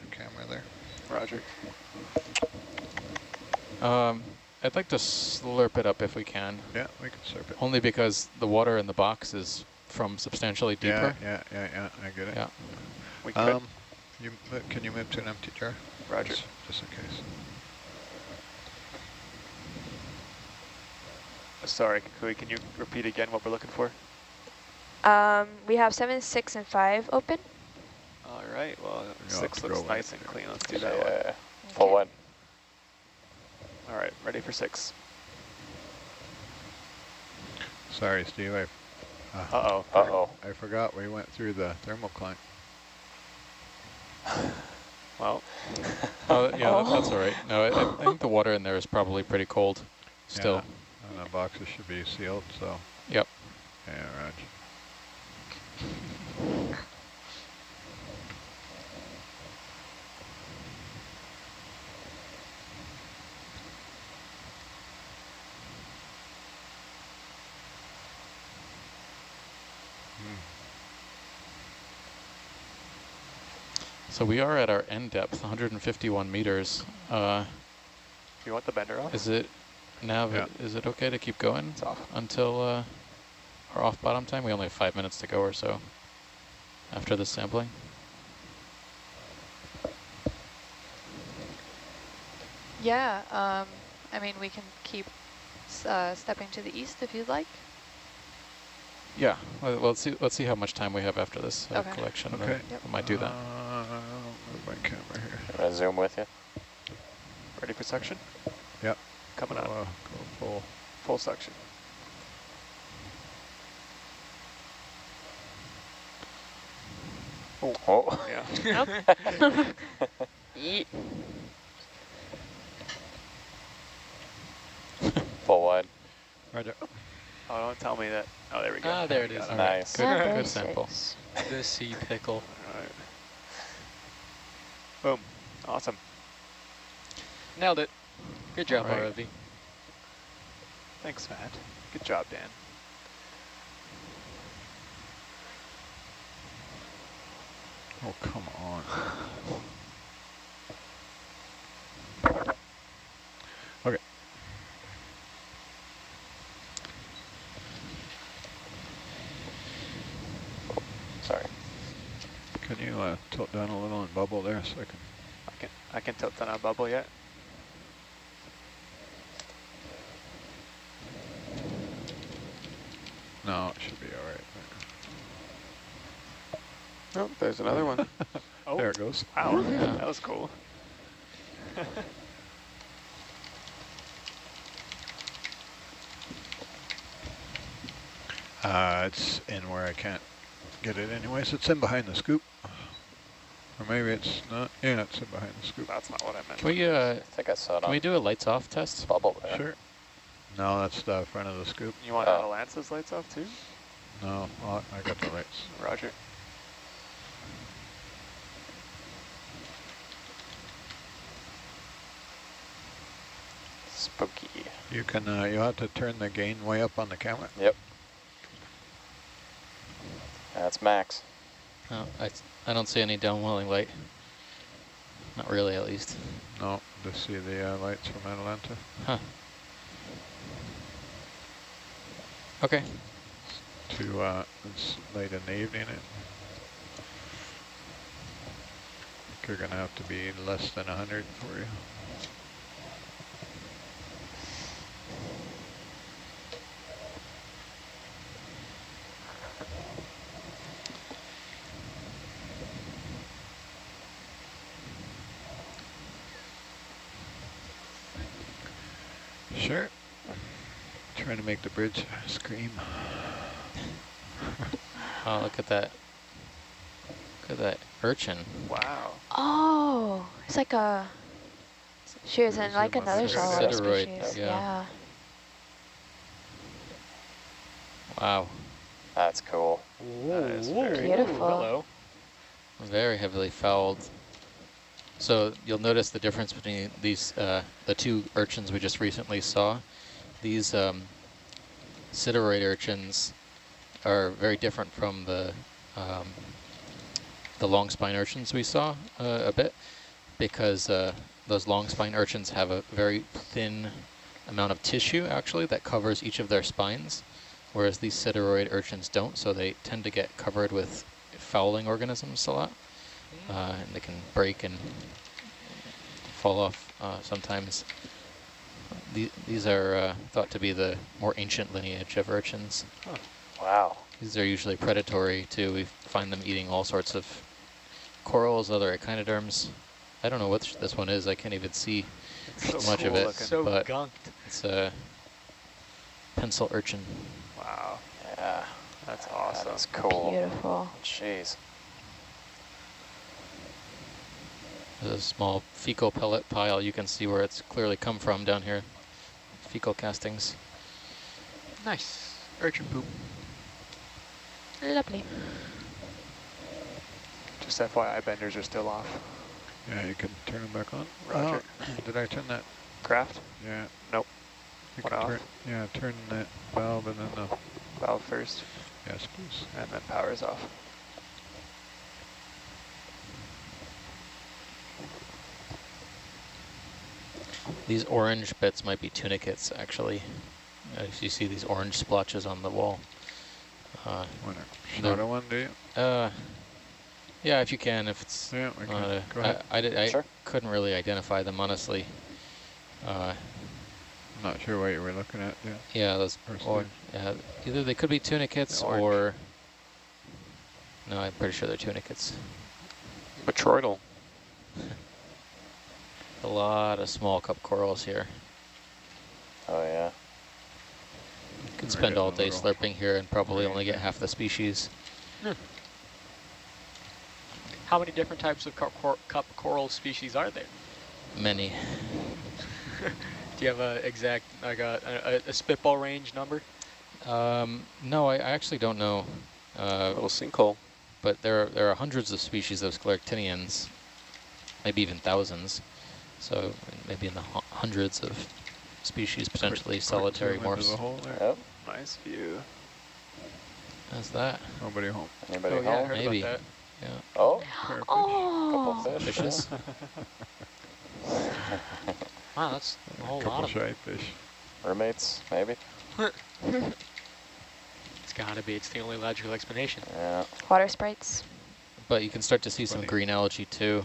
the camera there? Roger. I'd like to slurp it up if we can. Yeah, we can slurp it. Only because the water in the box is from substantially deeper. Yeah, I get it. Yeah. We could. Can you move to an empty jar? Roger. Just in case. Sorry, Kukui, can you repeat again what we're looking for? We have 7, 6, and 5 open. All right, well, Yeah, 6 let's looks go nice with and it. clean. Let's do that one. Yeah. Full one. All right, ready for 6. Sorry, Steve. Uh-oh. Uh-oh. I forgot we went through the thermocline. Well, Oh, yeah, that's all right. No, I think the water in there is probably pretty cold still. Yeah, and the boxes should be sealed, so. Yep. Yeah, Raj. So we are at our end depth, 151 meters. you want the bender off? Is it, Nav, Yeah. is it okay to keep going It's off. until our off bottom time? We only have 5 minutes to go or so after this sampling. Yeah, I mean, we can keep stepping to the east if you'd like. Yeah, well, let's see how much time we have after this Okay. collection. and Okay. then Yep. we might do that. Move my camera here. I'm gonna zoom with you. Ready for suction? Yep. Coming up. Go full. Full suction. Oh. Yeah. Full wide. Roger. Oh, don't tell me that. Oh, there we go. Ah, there it Got is. it. Nice. Good sample. The sea pickle. All right. Boom. Awesome. Nailed it. Good job, All right. ROV. Thanks, Matt. Good job, Dan. Oh, come on. Okay. Sorry. Can you tilt down a little and bubble there so I can... I can tilt down our bubble yet. No, it should be all right. Oh, there's another one. Oh, There it goes. wow. Yeah. That was cool. It's in where I can't get it anyways. It's in behind the scoop. Or maybe it's not. Yeah, it's in behind the scoop. That's not what I meant. Can we I think I saw it can we on do a lights off test? bubble there. Sure. No, that's the front of the scoop. You want Oh. Avalance's lights off too? No, I got the lights. Roger. Spooky. You can. You have to turn the gain way up on the camera. Yep. That's max. No, I don't see any downwelling light. Not really, at least. No, to see the lights from Atalanta. Huh. Okay. It's late in the evening. I think you're gonna have to be less than 100 for you. Sure. Trying to make the bridge scream. Oh, look at that. Look at that urchin. Wow. Oh, it's like a, she was in like another shallow water Sideroid, species. yeah. Yeah. Wow. That's cool. That is very Beautiful. Hello. Very heavily fouled. So you'll notice the difference between these, the two urchins we just recently saw. These sideroid urchins are very different from the long spine urchins we saw a bit, because those long spine urchins have a very thin amount of tissue actually that covers each of their spines, whereas these sideroid urchins don't, so they tend to get covered with fouling organisms a lot, and they can break and fall off sometimes. These are thought to be the more ancient lineage of urchins. Huh. Wow. These are usually predatory too. We find them eating all sorts of corals, other echinoderms. I don't know what this one is. I can't even see So much of cool it, looking. So but gunked. it's a pencil urchin. Wow. Yeah. That's awesome. That's cool. Beautiful. Jeez. There's a small fecal pellet pile. You can see where it's clearly come from down here. Fecal castings. Nice. Urchin poop. Lovely. Just FYI, benders are still off. Yeah, you can turn them back on. Roger. Oh, did I turn that? Craft? Yeah. Nope. You Went can off. turn, yeah, turn that valve and then the, Valve first, yes, please. and then power's off. These orange bits might be tunicates, actually. If you see these orange splotches on the wall. Want a shorter one, do you? Yeah, if you can, if it's Yeah, we not can. Go ahead. I Sure. couldn't really identify them, honestly. I'm not sure what you were looking at, yeah. Yeah, those Personally. either they could be tunicates The orange. or no, I'm pretty sure they're tunicates. Botroidal. A lot of small cup corals here. Oh, yeah. You could Right spend in all the day little slurping here and probably green only get thing. half the species. How many different types of cup coral species are there? Many. Do you have a exact, like a spitball range number? No, I actually don't know. Little sinkhole. But there are hundreds of species of scleractinians, maybe even thousands. So maybe in the hundreds of species, potentially solitary Zoom into the morphs. hole there. Yep. Nice view. How's that? Nobody home. Anybody Oh yeah, I home? heard Maybe. about that. Yeah. Oh, Parrotfish. Oh, couple fish. Fishes? Wow, that's a whole lot Couple of them. shy fish. Roommates, maybe? It's gotta be. It's the only logical explanation. Yeah. water sprites. But you can start to see some Funny. green algae too.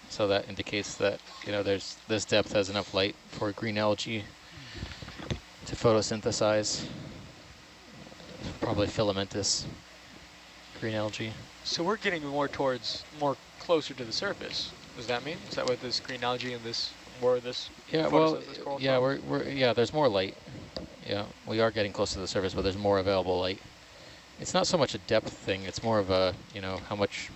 So that indicates that, there's this depth has enough light for green algae to photosynthesize. Probably filamentous green algae. So we're getting more closer to the surface. Does that mean? Is that what this green algae and this, where this Yeah, well, photosynthesis coral yeah, from? there's more light. Yeah, we are getting close to the surface, but there's more available light. It's not so much a depth thing, it's more of a, how much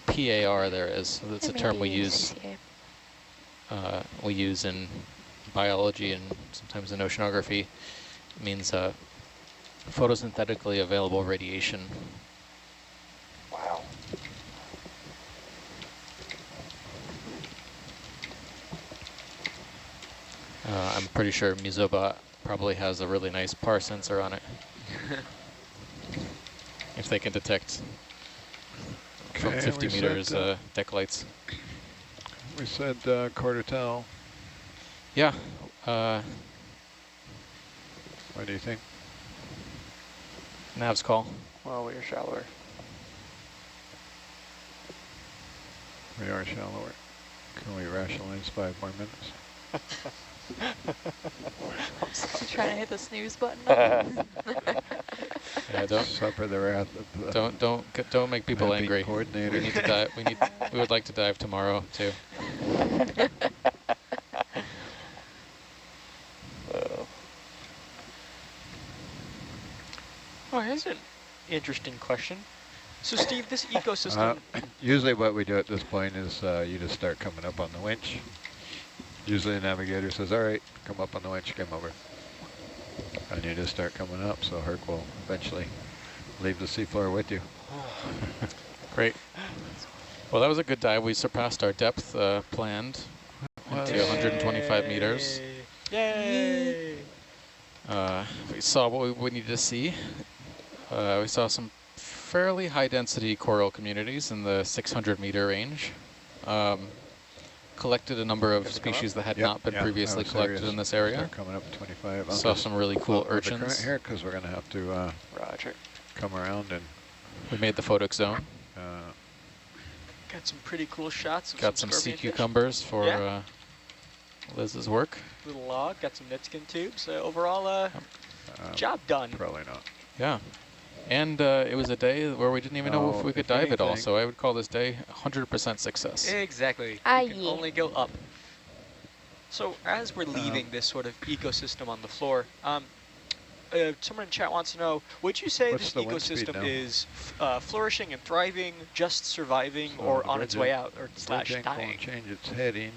PAR there is. That's a term we use in biology and sometimes in oceanography. It means photosynthetically available radiation. Wow. I'm pretty sure Musoba probably has a really nice PAR sensor on it. If they can detect from Okay, 50 we meters said, deck lights. We said quarter towel. Yeah. What do you think? Nav's call. Well, we're shallower. We are shallower. Can we rationalize 5 more minutes? Trying to hit the snooze button. Yeah, don't Suffer the wrath of the don't make people mapping angry. coordinator. We need to dive. We would like to dive tomorrow too. Here's an interesting question. So Steve, this ecosystem... Usually what we do at this point is you just start coming up on the winch. Usually the navigator says, all right, come up on the winch, come over. And you just start coming up, so Herc will eventually leave the seafloor with you. Great. Well, that was a good dive. We surpassed our depth planned into 125 meters. Yay! We saw what we needed to see. We saw some fairly high density coral communities in the 600 meter range. Collected a number of species that had not been previously collected in this area. Coming up 25. Saw some really cool urchins here because we're going to have to come around and. We made the photic zone. Got some pretty cool shots. Got some sea cucumbers for Liz's work. Little log. Got some net skin tubes. Overall, job done. Probably not. Yeah. And it was a day where we didn't even know if we could dive at all, so I would call this day 100% success. Exactly. You can only go up. So as we're leaving this sort of ecosystem on the floor, someone in chat wants to know, would you say this ecosystem is flourishing and thriving, just surviving, or on its way out, or slash dying? Change its heading.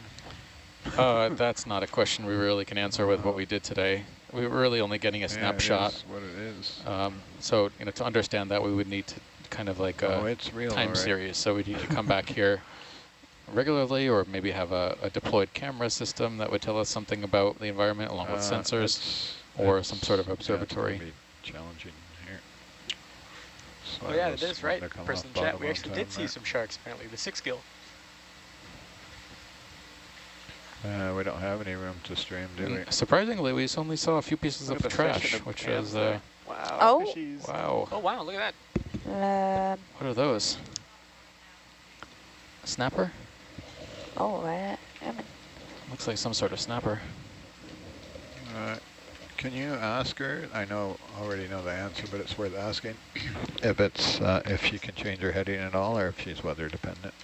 That's not a question we really can answer with what we did today. We were really only getting a snapshot. It is what it is. So, you know, to understand that, we would need to kind of like a time series. So we need to come back here regularly, or maybe have a deployed camera system that would tell us something about the environment along with sensors, or some sort of observatory. Be challenging here. So oh yeah, it is right. Person in chat, we actually did see some sharks apparently. The 6-gill. We don't have any room to stream, do we? Surprisingly, we only saw a few pieces of trash, which is wow. wow. Oh wow, look at that. What are those? A snapper? Oh, Looks like some sort of snapper. Can you ask her? I already know the answer, but it's worth asking. If she can change her heading at all, or if she's weather dependent.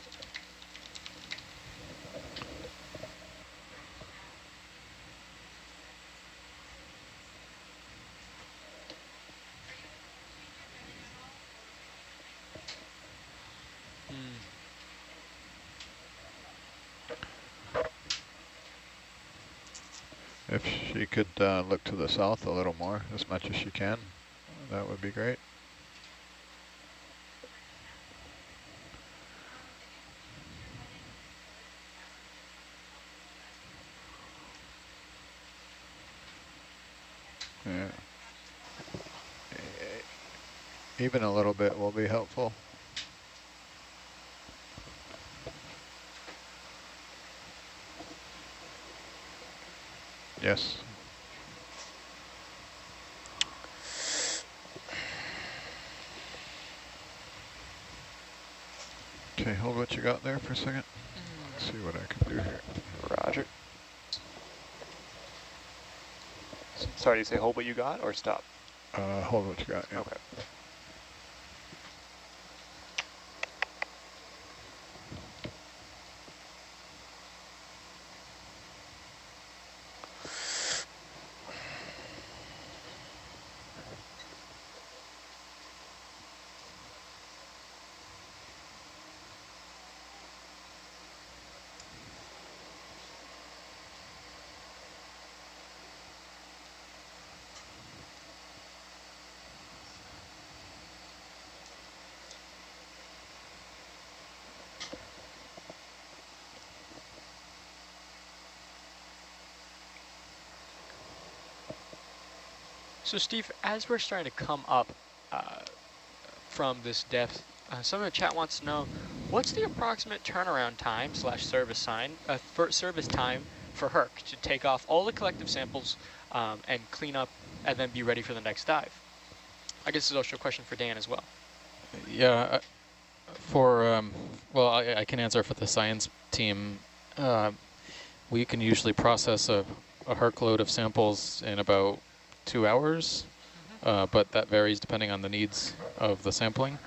If she could look to the south a little more, as much as she can, that would be great. Yeah. Even a little bit will be helpful. Yes. Okay, hold what you got there for a second. Let's see what I can do here. Roger. Sorry, do you say hold what you got or stop? Hold what you got, yeah. Okay. So Steve, as we're starting to come up from this depth, some of the chat wants to know, what's the approximate turnaround time / service time for Herc to take off all the collective samples and clean up and then be ready for the next dive? I guess this is also a question for Dan as well. Yeah, well, I can answer for the science team. We can usually process a Herc load of samples in about 2 hours, but that varies depending on the needs of the sampling.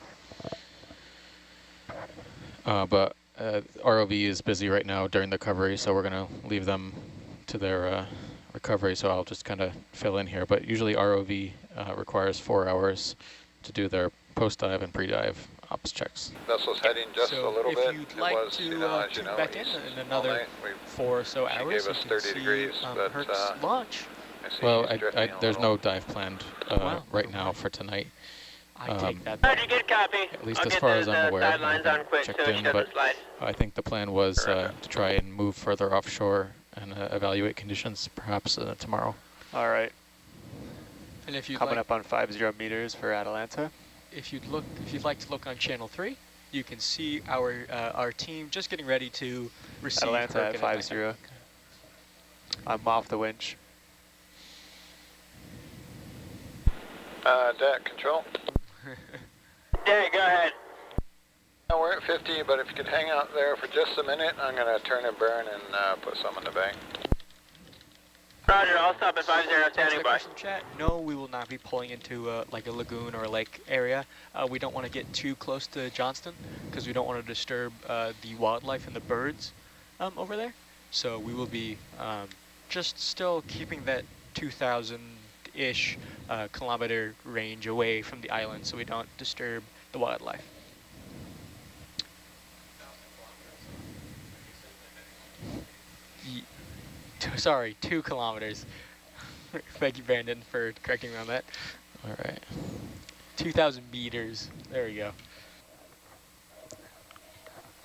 But ROV is busy right now during the recovery, so we're going to leave them to their recovery, so I'll just kind of fill in here. But usually ROV requires 4 hours to do their post-dive and pre-dive ops checks. Vessel's heading just so a little if bit. you'd like to tune back in another 4 or so hours, gave us you 30 can see degrees, but, Herc's launch. Well, there's no dive planned right now for tonight. I take that back. Good copy. At least as far as I'm aware, I haven't checked in, but I think the plan was to try and move further offshore and evaluate conditions perhaps tomorrow. All right. And if you coming up on 50 meters for Atalanta. If you'd like to look on channel 3, you can see our team just getting ready to receive Atalanta at 50. I'm off the winch. Deck control. Yeah, go ahead. We're at 50, but if you could hang out there for just a minute, I'm going to turn and burn and put some in the bank. Roger, I'll stop at 50, standing by. Chat. No, we will not be pulling into like a lagoon or a lake area. We don't want to get too close to Johnston because we don't want to disturb the wildlife and the birds over there. So we will be just still keeping that 2,000-ish kilometer range away from the island so we don't disturb the wildlife. Sorry, 2 kilometers. Thank you, Brandon, for correcting me on that. All right. 2,000 meters. There we go.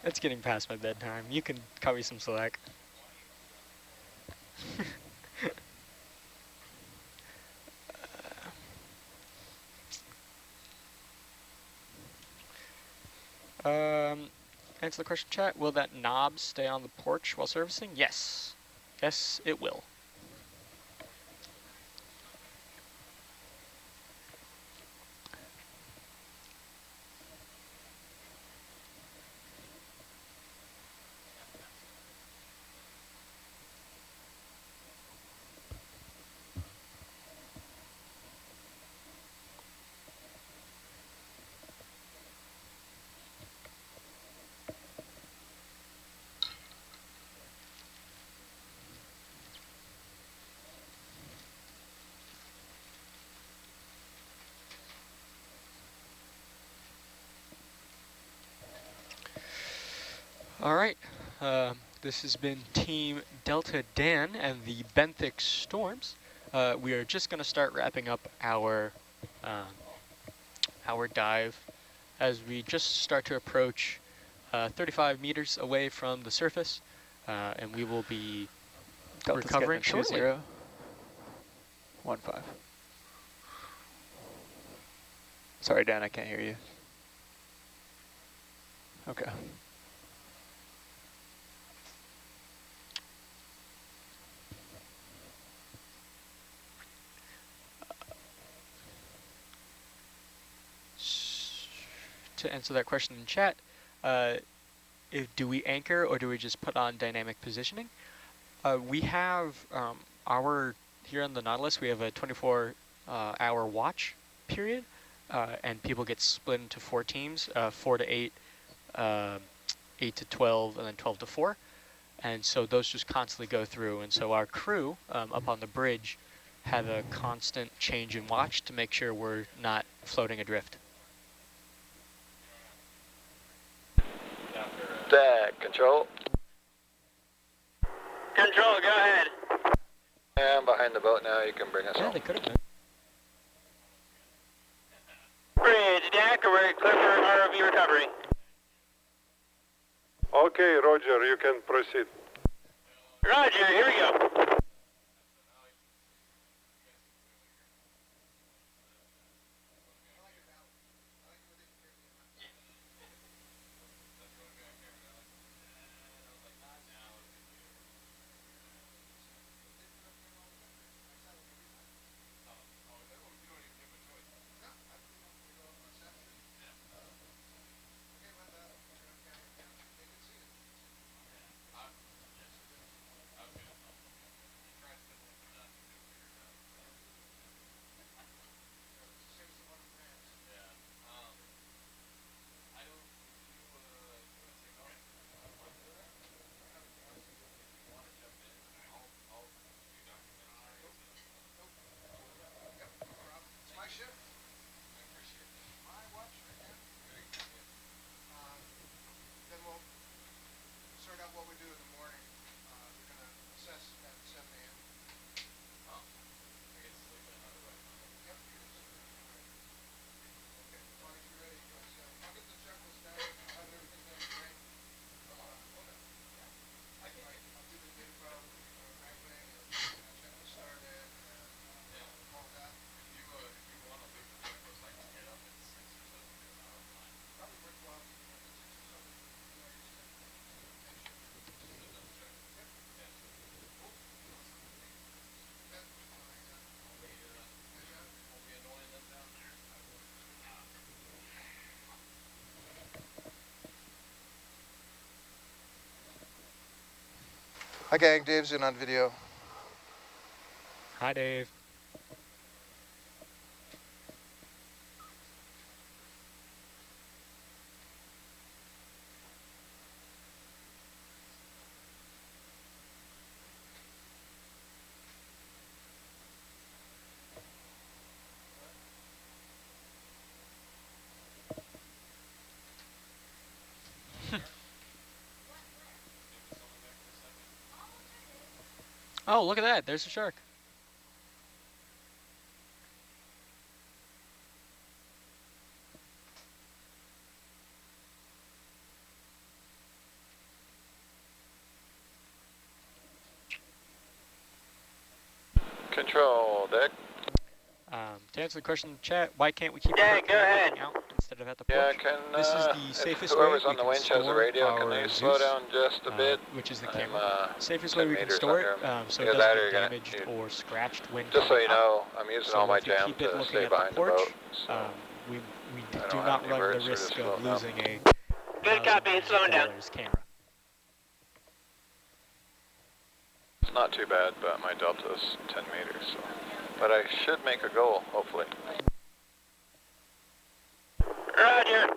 It's getting past my bedtime. You can cut me some slack. Answer the question, chat. Will that knob stay on the porch while servicing? Yes. Yes, it will. All right, this has been Team Delta Dan and the benthic storms. We are just going to start wrapping up our dive as we just start to approach 35 meters away from the surface, and we will be Delta's recovering shortly. 20. 15. Sorry, Dan, I can't hear you. Okay. To answer that question in chat, do we anchor or do we just put on dynamic positioning? We have here on the Nautilus, we have a 24-hour watch period, and people get split into 4 teams, 4 to 8, 8 to 12, and then 12 to 4. And so those just constantly go through. And so our crew up on the bridge have a constant change in watch to make sure we're not floating adrift. Deck control. Control, go ahead. And behind the boat now, you can bring us Yeah, home. they could have been. Bridge, deck, we're clear for ROV recovery. Okay, Roger, you can proceed. Roger, here we go. Hi gang, Dave's in on video. Hi, Dave. Oh, look at that. There's a shark. Control deck. To answer the question in the chat, why can't we keep Yeah, go ahead. out instead of at the Yeah, porch? can This is the safest way whoever's we on the can winch has a store radio, can our they slow Zeus, down just a bit? which is the I'm, camera. Safest 10 way we can meters store it under 'em. so it Either doesn't that or get you're gonna- damaged or scratched when Just so coming you up. know, I'm using So all my if you jam keep it to looking stay at the behind the porch, boat. So we I don't do have not any run birds, the we're risk just of floating up. losing a Good copy, it's slowing down. $1,000 camera. it's not too bad, but my delta's 10 meters. So. But I should make a goal, hopefully. Roger.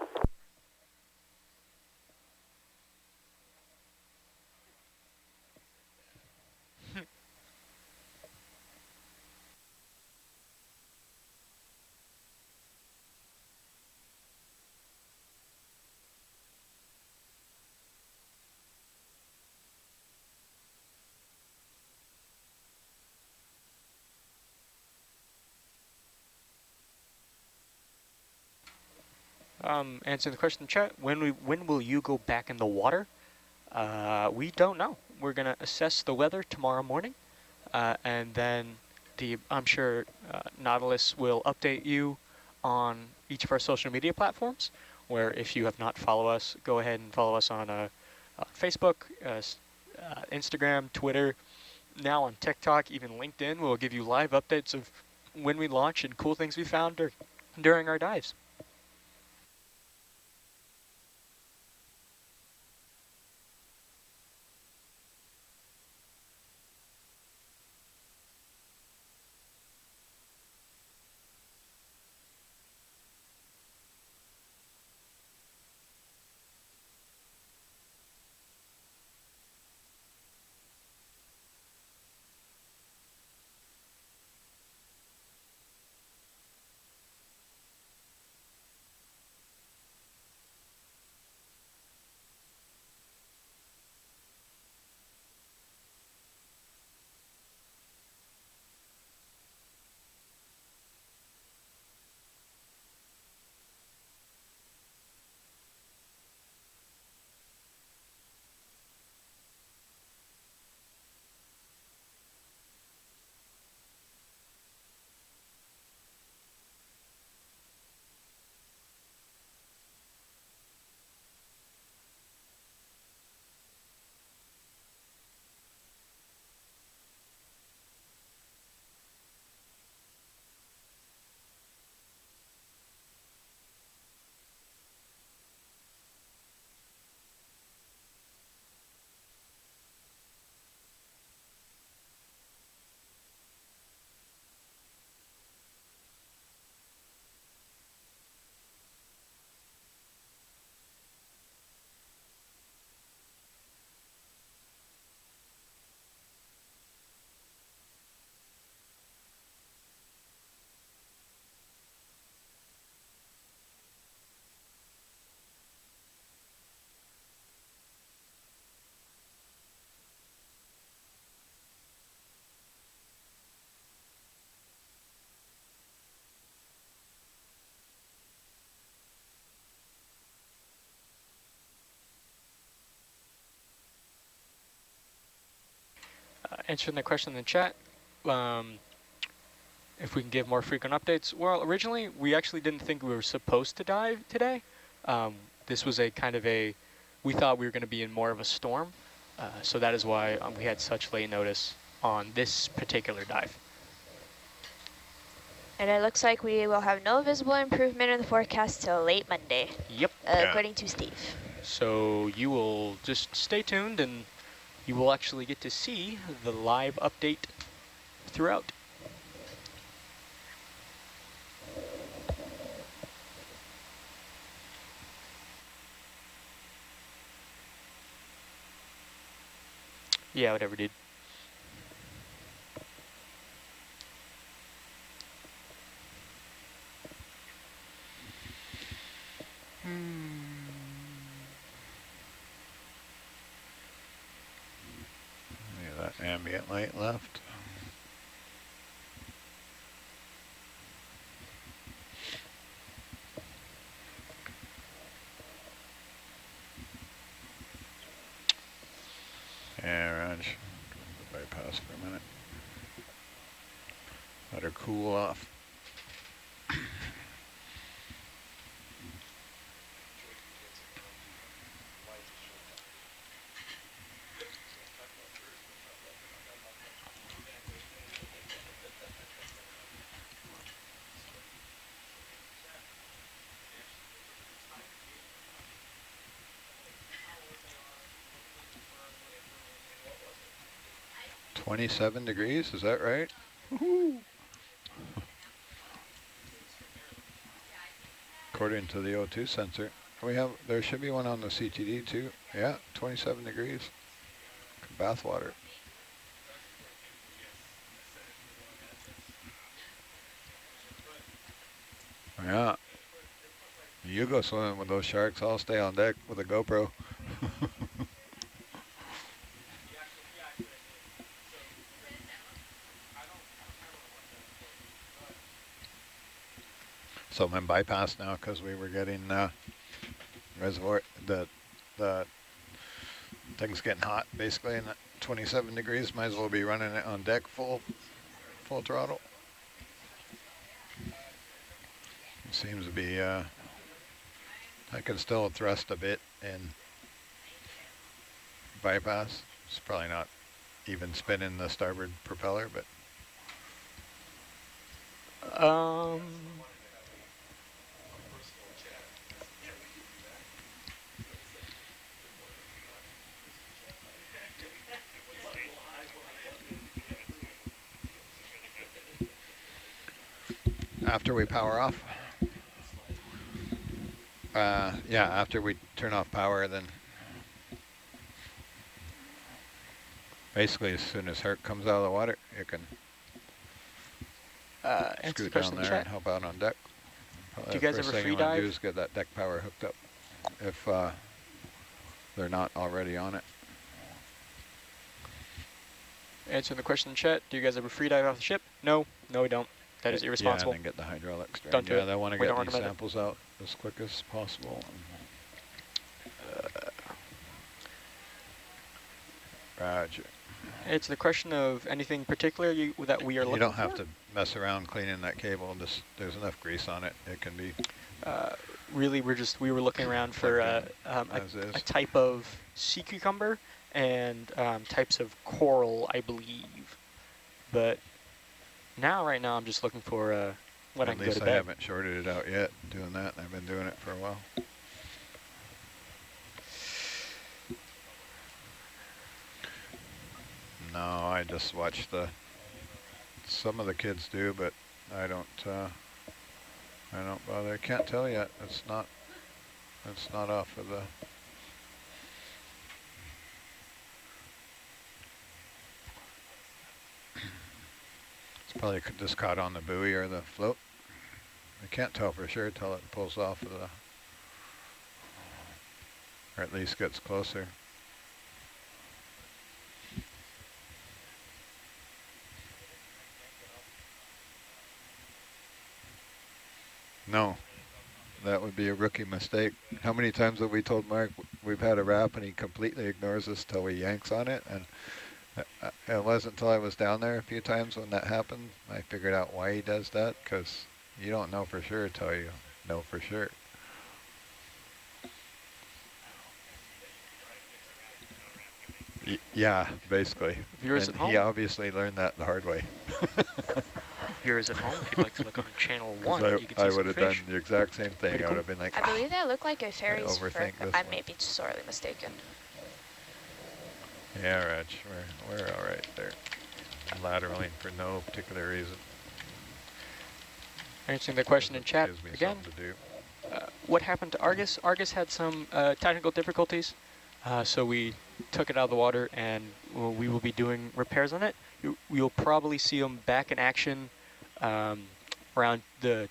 Answering the question in the chat, when will you go back in the water? We don't know. We're gonna assess the weather tomorrow morning, and then I'm sure Nautilus will update you on each of our social media platforms. Where if you have not followed us, go ahead and follow us on Facebook, Instagram, Twitter, now on TikTok, even LinkedIn. We'll give you live updates of when we launch and cool things we found during our dives. Answering the question in the chat, if we can give more frequent updates. Well, originally, we actually didn't think we were supposed to dive today. This was a kind of we thought we were going to be in more of a storm. So that is why we had such late notice on this particular dive. And it looks like we will have no visible improvement in the forecast till late Monday. Yep. According to Steve. So you will just stay tuned and you will actually get to see the live update throughout. Yeah, whatever, dude. Yeah, that ambient light left. Yeah, Raj, bypass for a minute. Let her cool off. $27 degrees, is that right? According to the O2 sensor. There should be one on the CTD too. Yeah, 27 degrees. Bath water. Yeah. You go swimming with those sharks, I'll stay on deck with a GoPro. So I'm in bypass now because we were getting reservoir, the thing's getting hot basically, and at 27 degrees, might as well be running it on deck full throttle. It seems to be, I can still thrust a bit in bypass. It's probably not even spinning the starboard propeller, but. After we power off? Yeah, after we turn off power, then basically as soon as Herc comes out of the water, you can scoot down there and help out on deck. Do you guys ever free dive? First thing you want to do is get that deck power hooked up if they're not already on it. Answering the question in chat, do you guys ever free dive off the ship? No, we don't. That is irresponsible. Yeah, and then get the hydraulics drained. Don't do it. They want to get these samples out as quick as possible. Roger. It's the question of anything particular that we are looking for? You don't have to mess around cleaning that cable. There's enough grease on it. It can be. Really, we were looking around for a type of sea cucumber and types of coral, I believe. But right now, I'm just looking for when I can go to bed. At least I haven't shorted it out yet doing that. I've been doing it for a while. No, I just watch some of the kids do, but I don't bother. I can't tell yet. It's not off of the. It's probably just caught on the buoy or the float. I can't tell for sure till it pulls off of the, or at least gets closer. No, that would be a rookie mistake. How many times have we told Mark we've had a wrap and he completely ignores us till he yanks on it? And it wasn't until I was down there a few times when that happened, I figured out why he does that, because you don't know for sure till you know for sure. Yeah, basically. Viewers at home? He obviously learned that the hard way. Viewers at home, if you'd like to look on channel 1, you can see I would have done the exact same thing. Pretty I cool. would have been like, I believe that looked like a fairy's fur. I may be sorely mistaken. Yeah, Raj, we're all right there. Lateraling for no particular reason. Answering the question in chat Gives me again. something to do. What happened to Argus? Argus had some technical difficulties, so we took it out of the water, and we will be doing repairs on it. You'll probably see them back in action around the